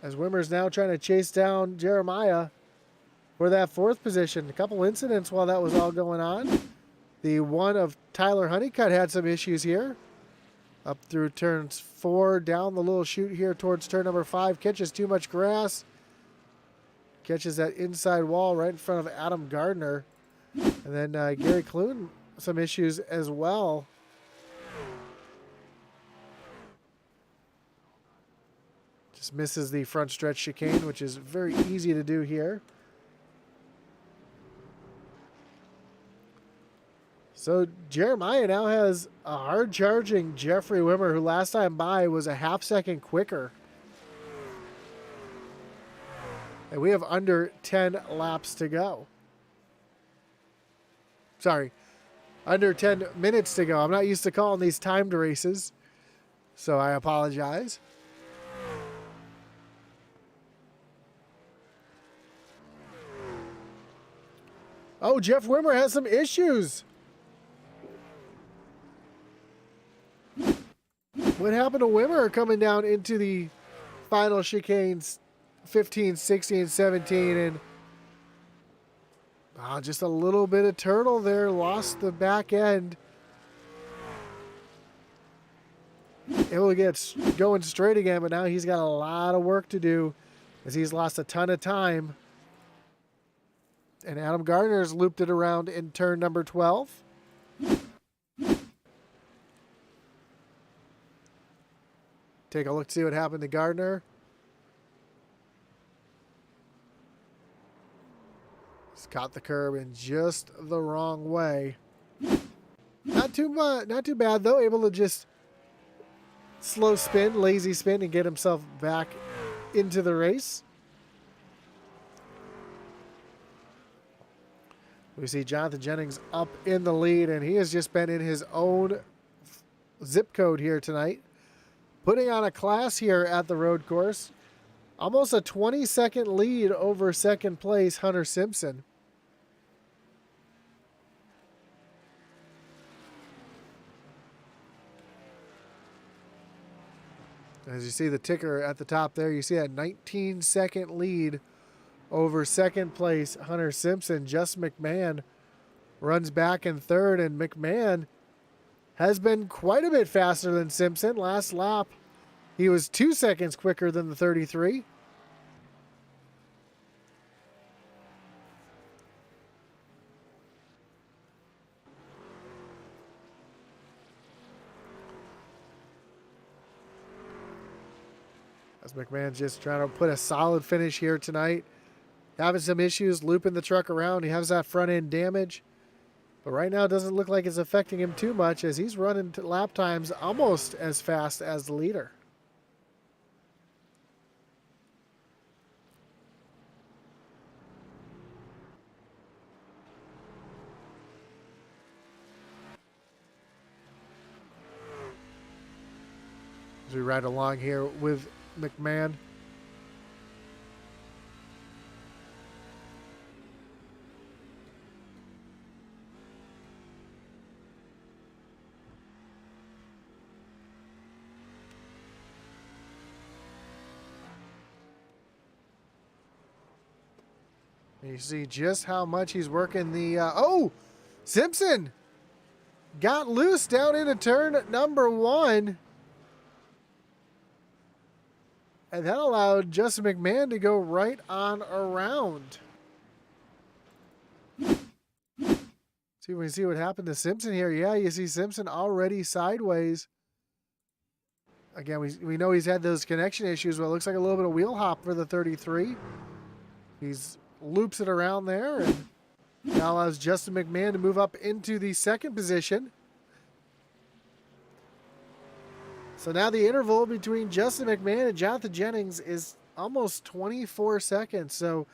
as Wimmer's now trying to chase down Jeremiah for that 4th position. A couple incidents while that was all going on. The one of Tyler Honeycutt had some issues here. Up through turns 4, down the little chute here towards turn number 5. Catches too much grass. Catches that inside wall right in front of Adam Gardner. And then Gary Clune, some issues as well. Just misses the front stretch chicane, which is very easy to do here. So Jeremiah now has a hard charging Jeffrey Wimmer, who last time by was a ½ second quicker. And we have under 10 laps to go. Sorry, under 10 minutes to go. I'm not used to calling these timed races, so I apologize. Oh, Jeff Wimmer has some issues. What happened to Wimmer coming down into the final chicanes, 15, 16, 17, and just a little bit of turtle there. Lost the back end. Able to get going straight again, but now he's got a lot of work to do, as he's lost a ton of time. And Adam Gardner's looped it around in turn number 12. Take a look to see what happened to Gardner. He's caught the curb in just the wrong way. Not too bad though. Able to just slow spin, lazy spin, and get himself back into the race. We see Jonathan Jennings up in the lead, and he has just been in his own zip code here tonight. putting on a class here at the road course. Almost a 20-second lead over second place Hunter Simpson. As you see the ticker at the top there, you see that 19-second lead over second place Hunter Simpson. Just McMahon runs back in third, and McMahon has been quite a bit faster than Simpson. Last lap, he was 2 seconds quicker than the 33. As McMahon's just trying to put a solid finish here tonight. Having some issues looping the truck around. He has that front end damage. But right now it doesn't look like it's affecting him too much, as he's running lap times almost as fast as the leader. As we ride along here with McMahon. And you see just how much he's working the... oh! Simpson got loose down into turn number 1. And that allowed Justin McMahon to go right on around. See, we see what happened to Simpson here. Yeah, you see Simpson already sideways. Again, we know he's had those connection issues, but it looks like a little bit of wheel hop for the 33. He's loops it around there, and now allows Justin McMahon to move up into the second position. So now the interval between Justin McMahon and Jonathan Jennings is almost 24 seconds. So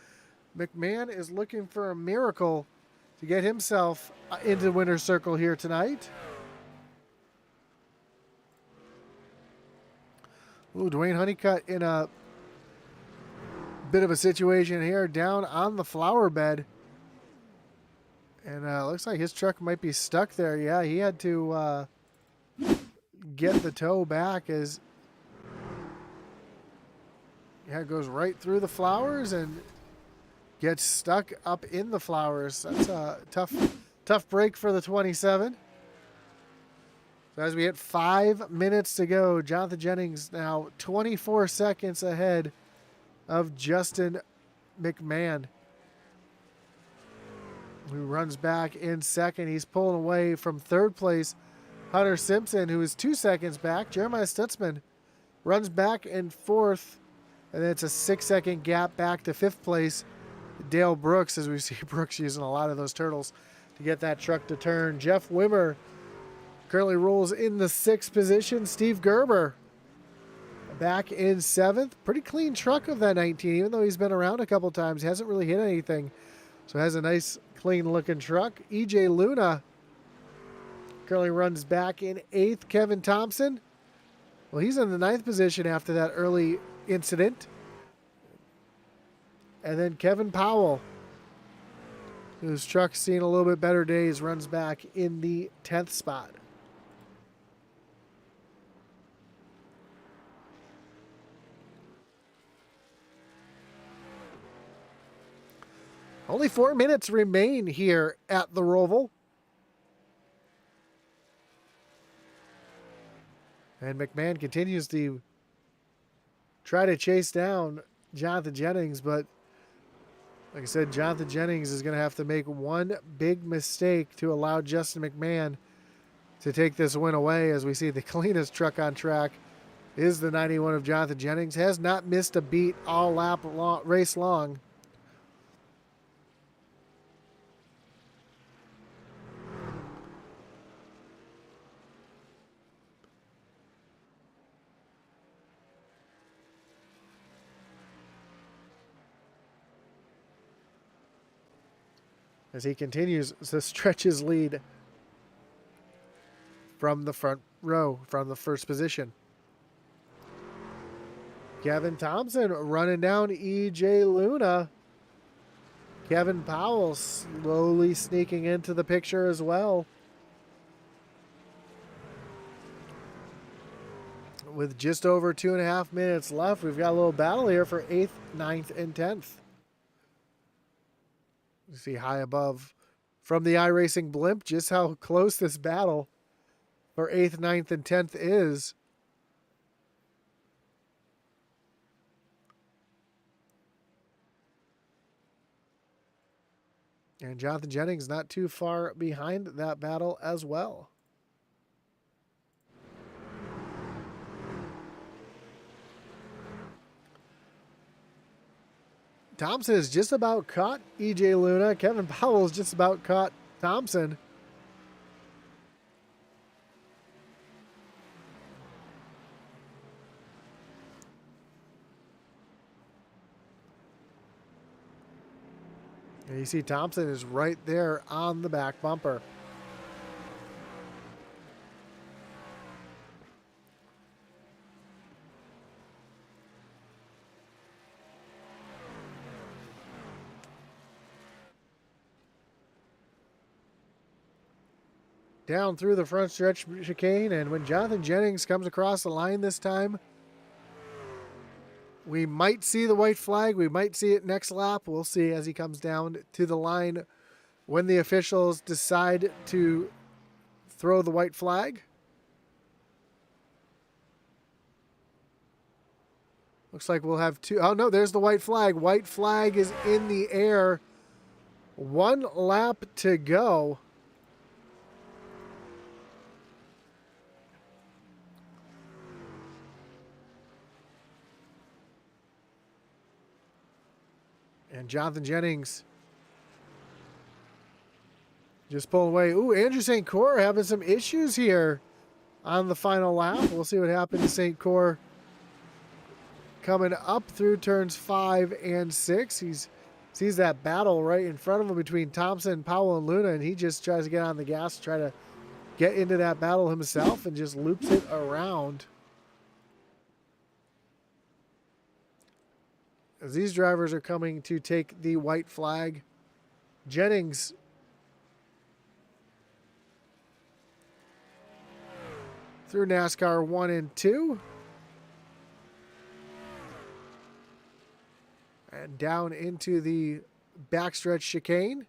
McMahon is looking for a miracle to get himself into the winner's circle here tonight. Ooh, Dwayne Honeycutt in a bit of a situation here, down on the flower bed. And looks like his truck might be stuck there. Yeah, he had to get the tow back, as it goes right through the flowers and gets stuck up in the flowers. That's a tough break for the 27. So as we hit 5 minutes to go, Jonathan Jennings now 24 seconds ahead of Justin McMahon, who runs back in second. He's pulling away from third place Hunter Simpson, who is 2 seconds back. Jeremiah Stutzman runs back in fourth, and then it's a 6-second gap back to fifth place Dale Brooks, as we see Brooks using a lot of those turtles to get that truck to turn. Jeff Wimmer currently rolls in the 6th position. Steve Gerber back in 7th. Pretty clean truck of that 19, even though he's been around a couple times. He hasn't really hit anything, so has a nice clean looking truck. EJ Luna currently runs back in 8th. Kevin Thompson, well, he's in the 9th position after that early incident. And then Kevin Powell, whose truck's seen a little bit better days, runs back in the 10th spot. Only 4 minutes remain here at the Roval. And McMahon continues to try to chase down Jonathan Jennings, but like I said, Jonathan Jennings is going to have to make one big mistake to allow Justin McMahon to take this win away. As we see, the cleanest truck on track is the 91 of Jonathan Jennings. Has not missed a beat all race long. As he continues to stretch his lead from the front row, from the first position. Kevin Thompson running down E.J. Luna. Kevin Powell slowly sneaking into the picture as well. With just over 2.5 minutes left, we've got a little battle here for 8th, 9th, and 10th. You see high above from the iRacing blimp just how close this battle for 8th, 9th, and 10th is. And Jonathan Jennings not too far behind that battle as well. Thompson has just about caught E.J. Luna. Kevin Powell has just about caught Thompson. And you see Thompson is right there on the back bumper. Down through the front stretch chicane, and when Jonathan Jennings comes across the line this time, we might see the white flag. We might see it next lap. We'll see as he comes down to the line when the officials decide to throw the white flag. Looks like we'll have two. Oh, no, there's the white flag. White flag is in the air. 1 lap to go. And Jonathan Jennings just pulling away. Ooh, Andrew St. Cyr having some issues here on the final lap. We'll see what happens to St. Cyr coming up through turns 5 and 6. He sees that battle right in front of him between Thompson, Powell, and Luna, and he just tries to get on the gas to try to get into that battle himself and just loops it around. As these drivers are coming to take the white flag, Jennings through NASCAR 1 and 2. And down into the backstretch chicane.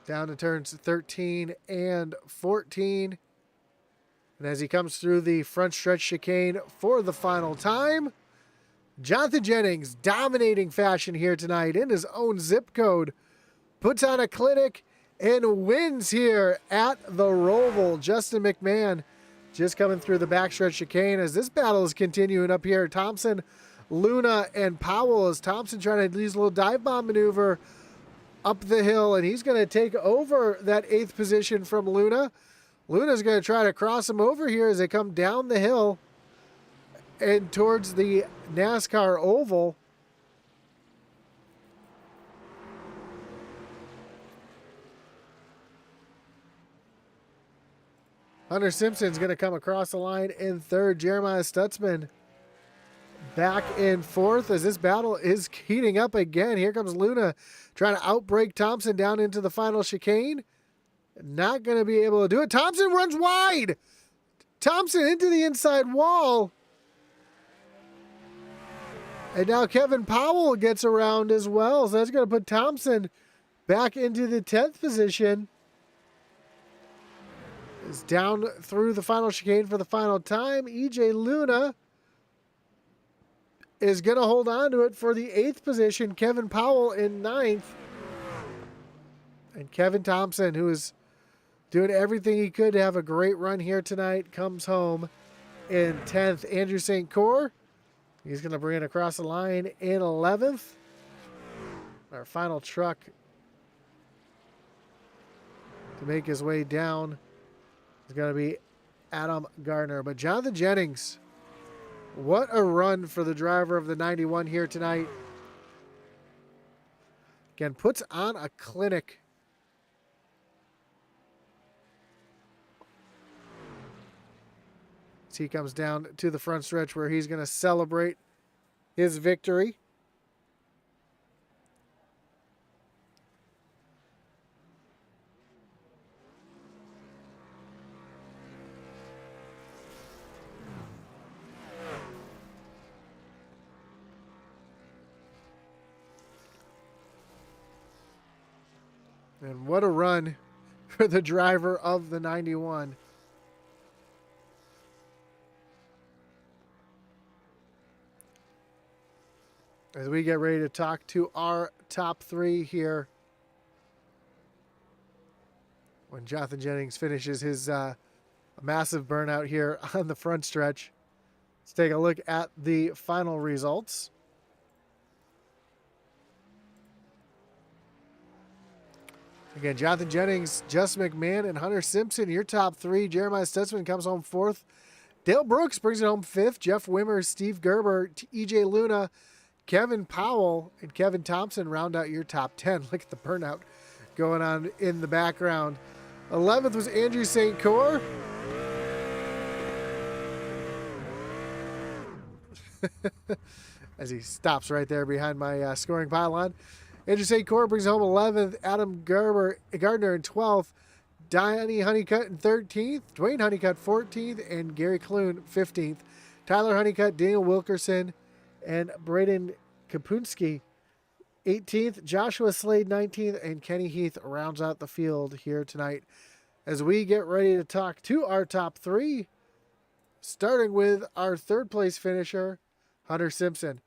Down to turns 13 and 14. And as he comes through the front stretch chicane for the final time, Jonathan Jennings, dominating fashion here tonight in his own zip code, puts on a clinic and wins here at the Roval. Justin McMahon just coming through the backstretch chicane as this battle is continuing up here. Thompson, Luna, and Powell, as Thompson trying to use a little dive bomb maneuver up the hill, and he's going to take over that 8th position from Luna. Luna's going to try to cross him over here as they come down the hill and towards the NASCAR oval. Hunter Simpson's going to come across the line in 3rd. Jeremiah Stutzman back in 4th as this battle is heating up again. Here comes Luna trying to outbrake Thompson down into the final chicane. Not going to be able to do it. Thompson runs wide. Thompson into the inside wall. And now Kevin Powell gets around as well. So that's going to put Thompson back into the 10th position. Is down through the final chicane for the final time. E.J. Luna is going to hold on to it for the 8th position. Kevin Powell in 9th. And Kevin Thompson, who is doing everything he could to have a great run here tonight, comes home in 10th. Andrew St. Cyr, he's going to bring it across the line in 11th. Our final truck to make his way down is going to be Adam Gardner. But Jonathan Jennings, what a run for the driver of the 91 here tonight. Again, puts on a clinic. as he comes down to the front stretch where he's going to celebrate his victory. And what a run for the driver of the 91. As we get ready to talk to our top three here, when Jonathan Jennings finishes his massive burnout here on the front stretch. Let's take a look at the final results. Again, Jonathan Jennings, Justin McMahon, and Hunter Simpson, your top three. Jeremiah Stutzman comes home fourth. Dale Brooks brings it home fifth. Jeff Wimmer, Steve Gerber, EJ Luna, Kevin Powell, and Kevin Thompson round out your top 10. Look at the burnout going on in the background. 11th was Andrew St. Cyr. As he stops right there behind my scoring pylon. Andrew St. Cyr brings home 11th. Adam Gardner in 12th. Donnie Honeycutt in 13th. Dwayne Honeycutt 14th. And Gary Clune 15th. Tyler Honeycutt, Daniel Wilkerson, and Braden Kapunski 18th. Joshua Slade 19th. And Kenny Heath rounds out the field here tonight as we get ready to talk to our top three. Starting with our third place finisher, Hunter Simpson.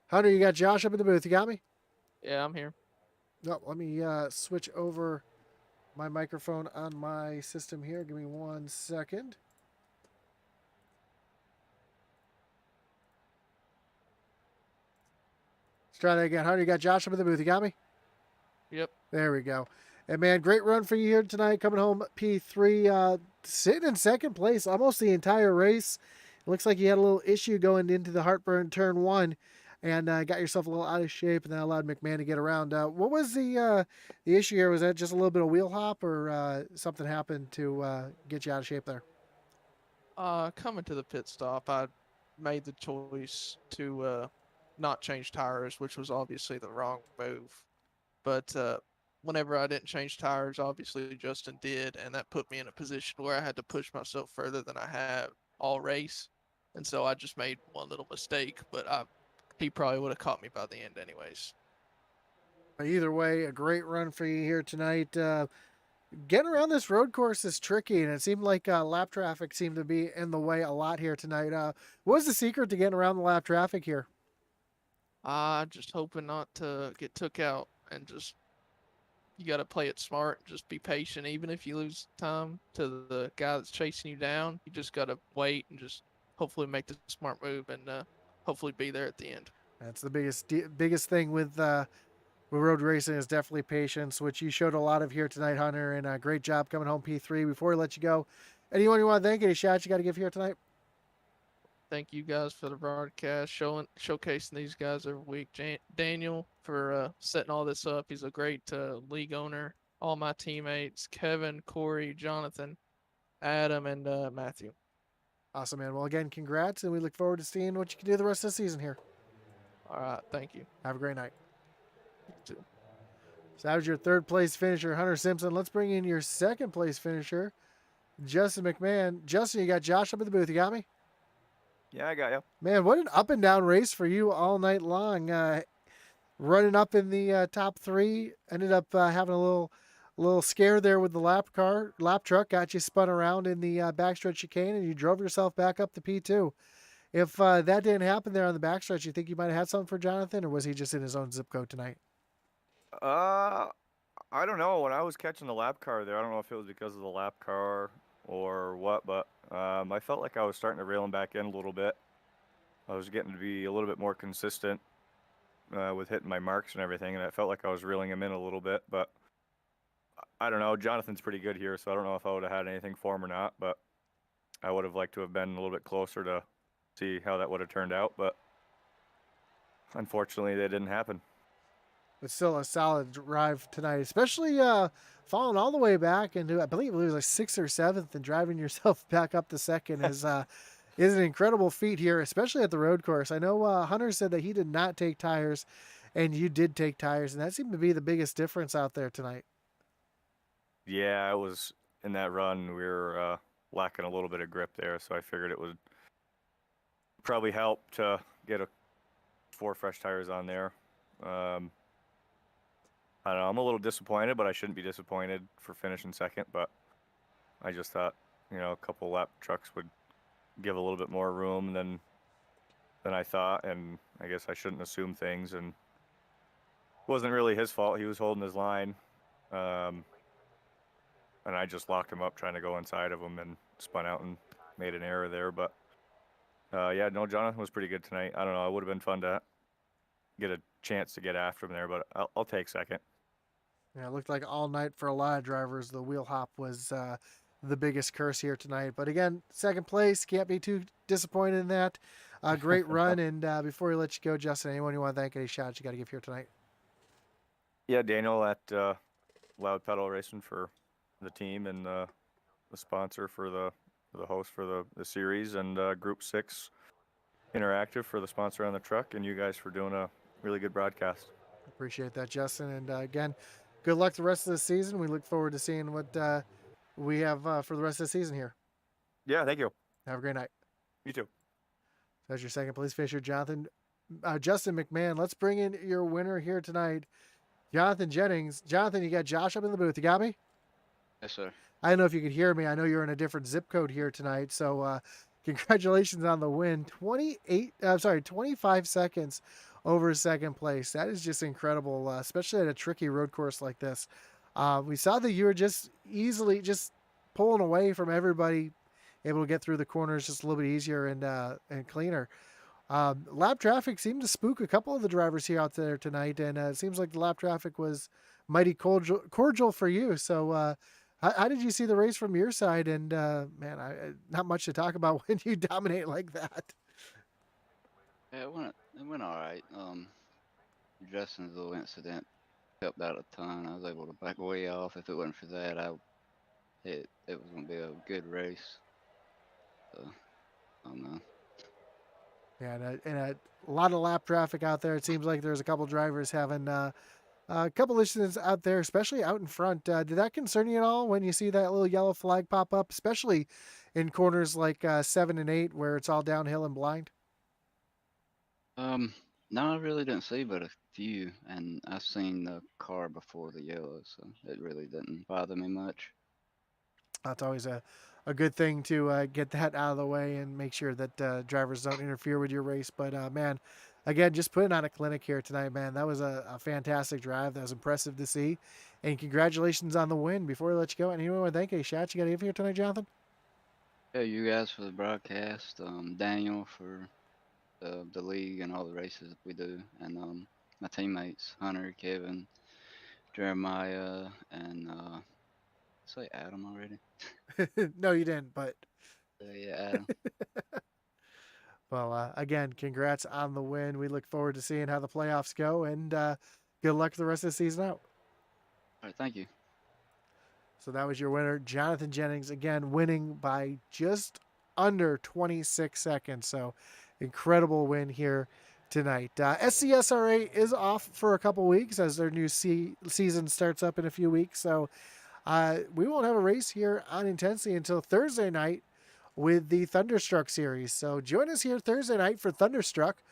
Hunter, you got Josh up in the booth. You got me? Yeah, I'm here. No, let me switch over my microphone on my system here. Give me 1 second. Let's try that again. Hunter, you got Josh up in the booth. You got me? Yep. There we go. And, man, great run for you here tonight. Coming home P3, sitting in second place almost the entire race. It looks like you had a little issue going into the heartburn turn one. And got yourself a little out of shape, and that allowed McMahon to get around. What was the issue here? Was that just a little bit of wheel hop, or something happened to get you out of shape there? Coming to the pit stop, I made the choice to not change tires, which was obviously the wrong move. But whenever I didn't change tires, obviously Justin did, and that put me in a position where I had to push myself further than I have all race. And so I just made one little mistake, but he probably would have caught me by the end anyways. Either way, a great run for you here tonight. Getting around this road course is tricky, and it seemed like lap traffic seemed to be in the way a lot here tonight. What was the secret to getting around the lap traffic here? Just hoping not to get took out, and just you got to play it smart. Just be patient, even if you lose time to the guy that's chasing you down. You just got to wait and just hopefully make the smart move and hopefully be there at the end. That's the biggest thing with road racing is definitely patience, which you showed a lot of here tonight, Hunter, and a great job coming home P3. Before we let you go, anyone you want to thank, any shots you got to give here tonight? Thank you guys for the broadcast, showcasing these guys every week. Daniel for setting all this up. He's a great league owner. All my teammates, Kevin, Corey, Jonathan, Adam, and Matthew. Awesome, man. Well, again, congrats, and we look forward to seeing what you can do the rest of the season here. All right, thank you. Have a great night. You too. So that was your third place finisher, Hunter Simpson. Let's bring in your second place finisher, Justin McMahon. Justin, you got Josh up in the booth. You got me? Yeah, I got you. Man, what an up and down race for you all night long. Running up in the top three, ended up having a little scare there with the lap truck, got you spun around in the backstretch chicane, and you drove yourself back up to P2. If that didn't happen there on the backstretch, you think you might have had something for Jonathan, or was he just in his own zip code tonight? I don't know. When I was catching the lap car there, I don't know if it was because of the lap car or what, but I felt like I was starting to reel him back in a little bit. I was getting to be a little bit more consistent with hitting my marks and everything, and I felt like I was reeling him in a little bit, but I don't know. Jonathan's pretty good here, so I don't know if I would have had anything for him or not, but I would have liked to have been a little bit closer to see how that would have turned out, but unfortunately that didn't happen. But still a solid drive tonight, especially falling all the way back into, I believe it was like 6th or 7th, and driving yourself back up to second is is an incredible feat here, especially at the road course. I know Hunter said that he did not take tires, and you did take tires, and that seemed to be the biggest difference out there tonight. Yeah, I was in that run. We were lacking a little bit of grip there, so I figured it would probably help to get 4 fresh tires on there. I don't know. I'm a little disappointed, but I shouldn't be disappointed for finishing second. But I just thought, a couple lap trucks would give a little bit more room than I thought, and I guess I shouldn't assume things. And it wasn't really his fault. He was holding his line, and I just locked him up trying to go inside of him and spun out and made an error there. But yeah, no, Jonathan was pretty good tonight. I don't know. It would have been fun to get a chance to get after him there, but I'll take second. Yeah, it looked like all night for a lot of drivers, the wheel hop was the biggest curse here tonight. But again, second place, can't be too disappointed in that. Great run. And before we let you go, Justin, anyone you want to thank, any shots you got to give here tonight? Yeah, Daniel at Loud Pedal Racing for the team, and the sponsor for the host for the series, and Group 6 Interactive for the sponsor on the truck, and you guys for doing a really good broadcast. Appreciate that, Justin. And again, good luck the rest of the season. We look forward to seeing what we have for the rest of the season here. Yeah, thank you. Have a great night. You too. That's your second place finisher, Justin McMahon. Let's bring in your winner here tonight, Jonathan Jennings. Jonathan, you got Josh up in the booth. You got me? Yes, sir. I don't know if you could hear me. I know you're in a different zip code here tonight. So congratulations on the win. 25 seconds over second place. That is just incredible, especially at a tricky road course like this. We saw that you were just easily just pulling away from everybody, able to get through the corners just a little bit easier and cleaner. Lap traffic seemed to spook a couple of the drivers here out there tonight, and it seems like the lap traffic was mighty cordial for you. So how did you see the race from your side? And man, not much to talk about when you dominate like that. Yeah, it went all right. Justin's little incident helped out a ton. I was able to back way off. If it wasn't for that, it was gonna be a good race. So, I don't know. Yeah, and a lot of lap traffic out there. It seems like there's a couple drivers having a couple incidents out there, especially out in front. Did that concern you at all when you see that little yellow flag pop up, especially in corners like 7 and 8 where it's all downhill and blind? No, I really didn't see but a few, and I've seen the car before the yellow, so it really didn't bother me much. That's always a good thing to get that out of the way and make sure that drivers don't interfere with your race. But man, again, just putting on a clinic here tonight, man. That was a fantastic drive. That was impressive to see. And congratulations on the win. Before we let you go, anyone want to thank any shots you got to give here tonight, Jonathan? Yeah, you guys for the broadcast, Daniel for the league and all the races we do, and my teammates, Hunter, Kevin, Jeremiah, and say Adam already. No, you didn't, but Yeah, Adam. well, again, congrats on the win. We look forward to seeing how the playoffs go, and good luck the rest of the season out. All right, thank you. So that was your winner, Jonathan Jennings, again winning by just under 26 seconds. So incredible win here tonight. SCSRA is off for a couple weeks as their new season starts up in a few weeks. So we won't have a race here on Intensity until Thursday night with the Thunderstruck series. So join us here Thursday night for Thunderstruck.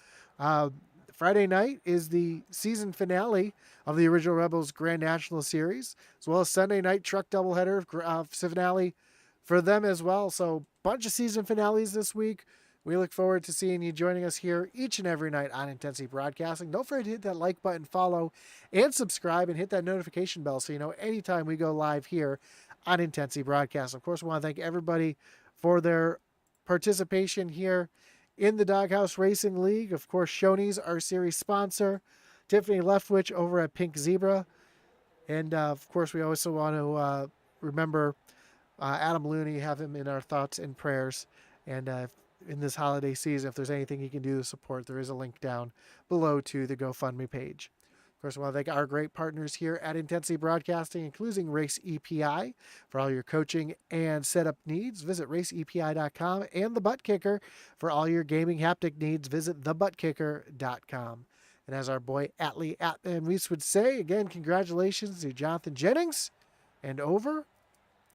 Friday night is the season finale of the Original Rebels Grand National Series, as well as Sunday night truck doubleheader finale for them as well. So bunch of season finales this week. We look forward to seeing you joining us here each and every night on Intensity Broadcasting. Don't forget to hit that like button, follow, and subscribe, and hit that notification bell so you know anytime we go live here on Intensity Broadcasting. Of course, we want to thank everybody for their participation here in the Doghouse Racing League. Of course, Shoney's our series sponsor. Tiffany Leftwich over at Pink Zebra. And, of course, we also want to remember Adam Looney, have him in our thoughts and prayers. And in this holiday season, if there's anything he can do to support, there is a link down below to the GoFundMe page. Of course, I want to thank our great partners here at Intensity Broadcasting, including Race EPI for all your coaching and setup needs. Visit raceepi.com, and The Butt Kicker for all your gaming haptic needs. Visit thebuttkicker.com. And as our boy Atlee Atman Reese would say, again, congratulations to Jonathan Jennings, and over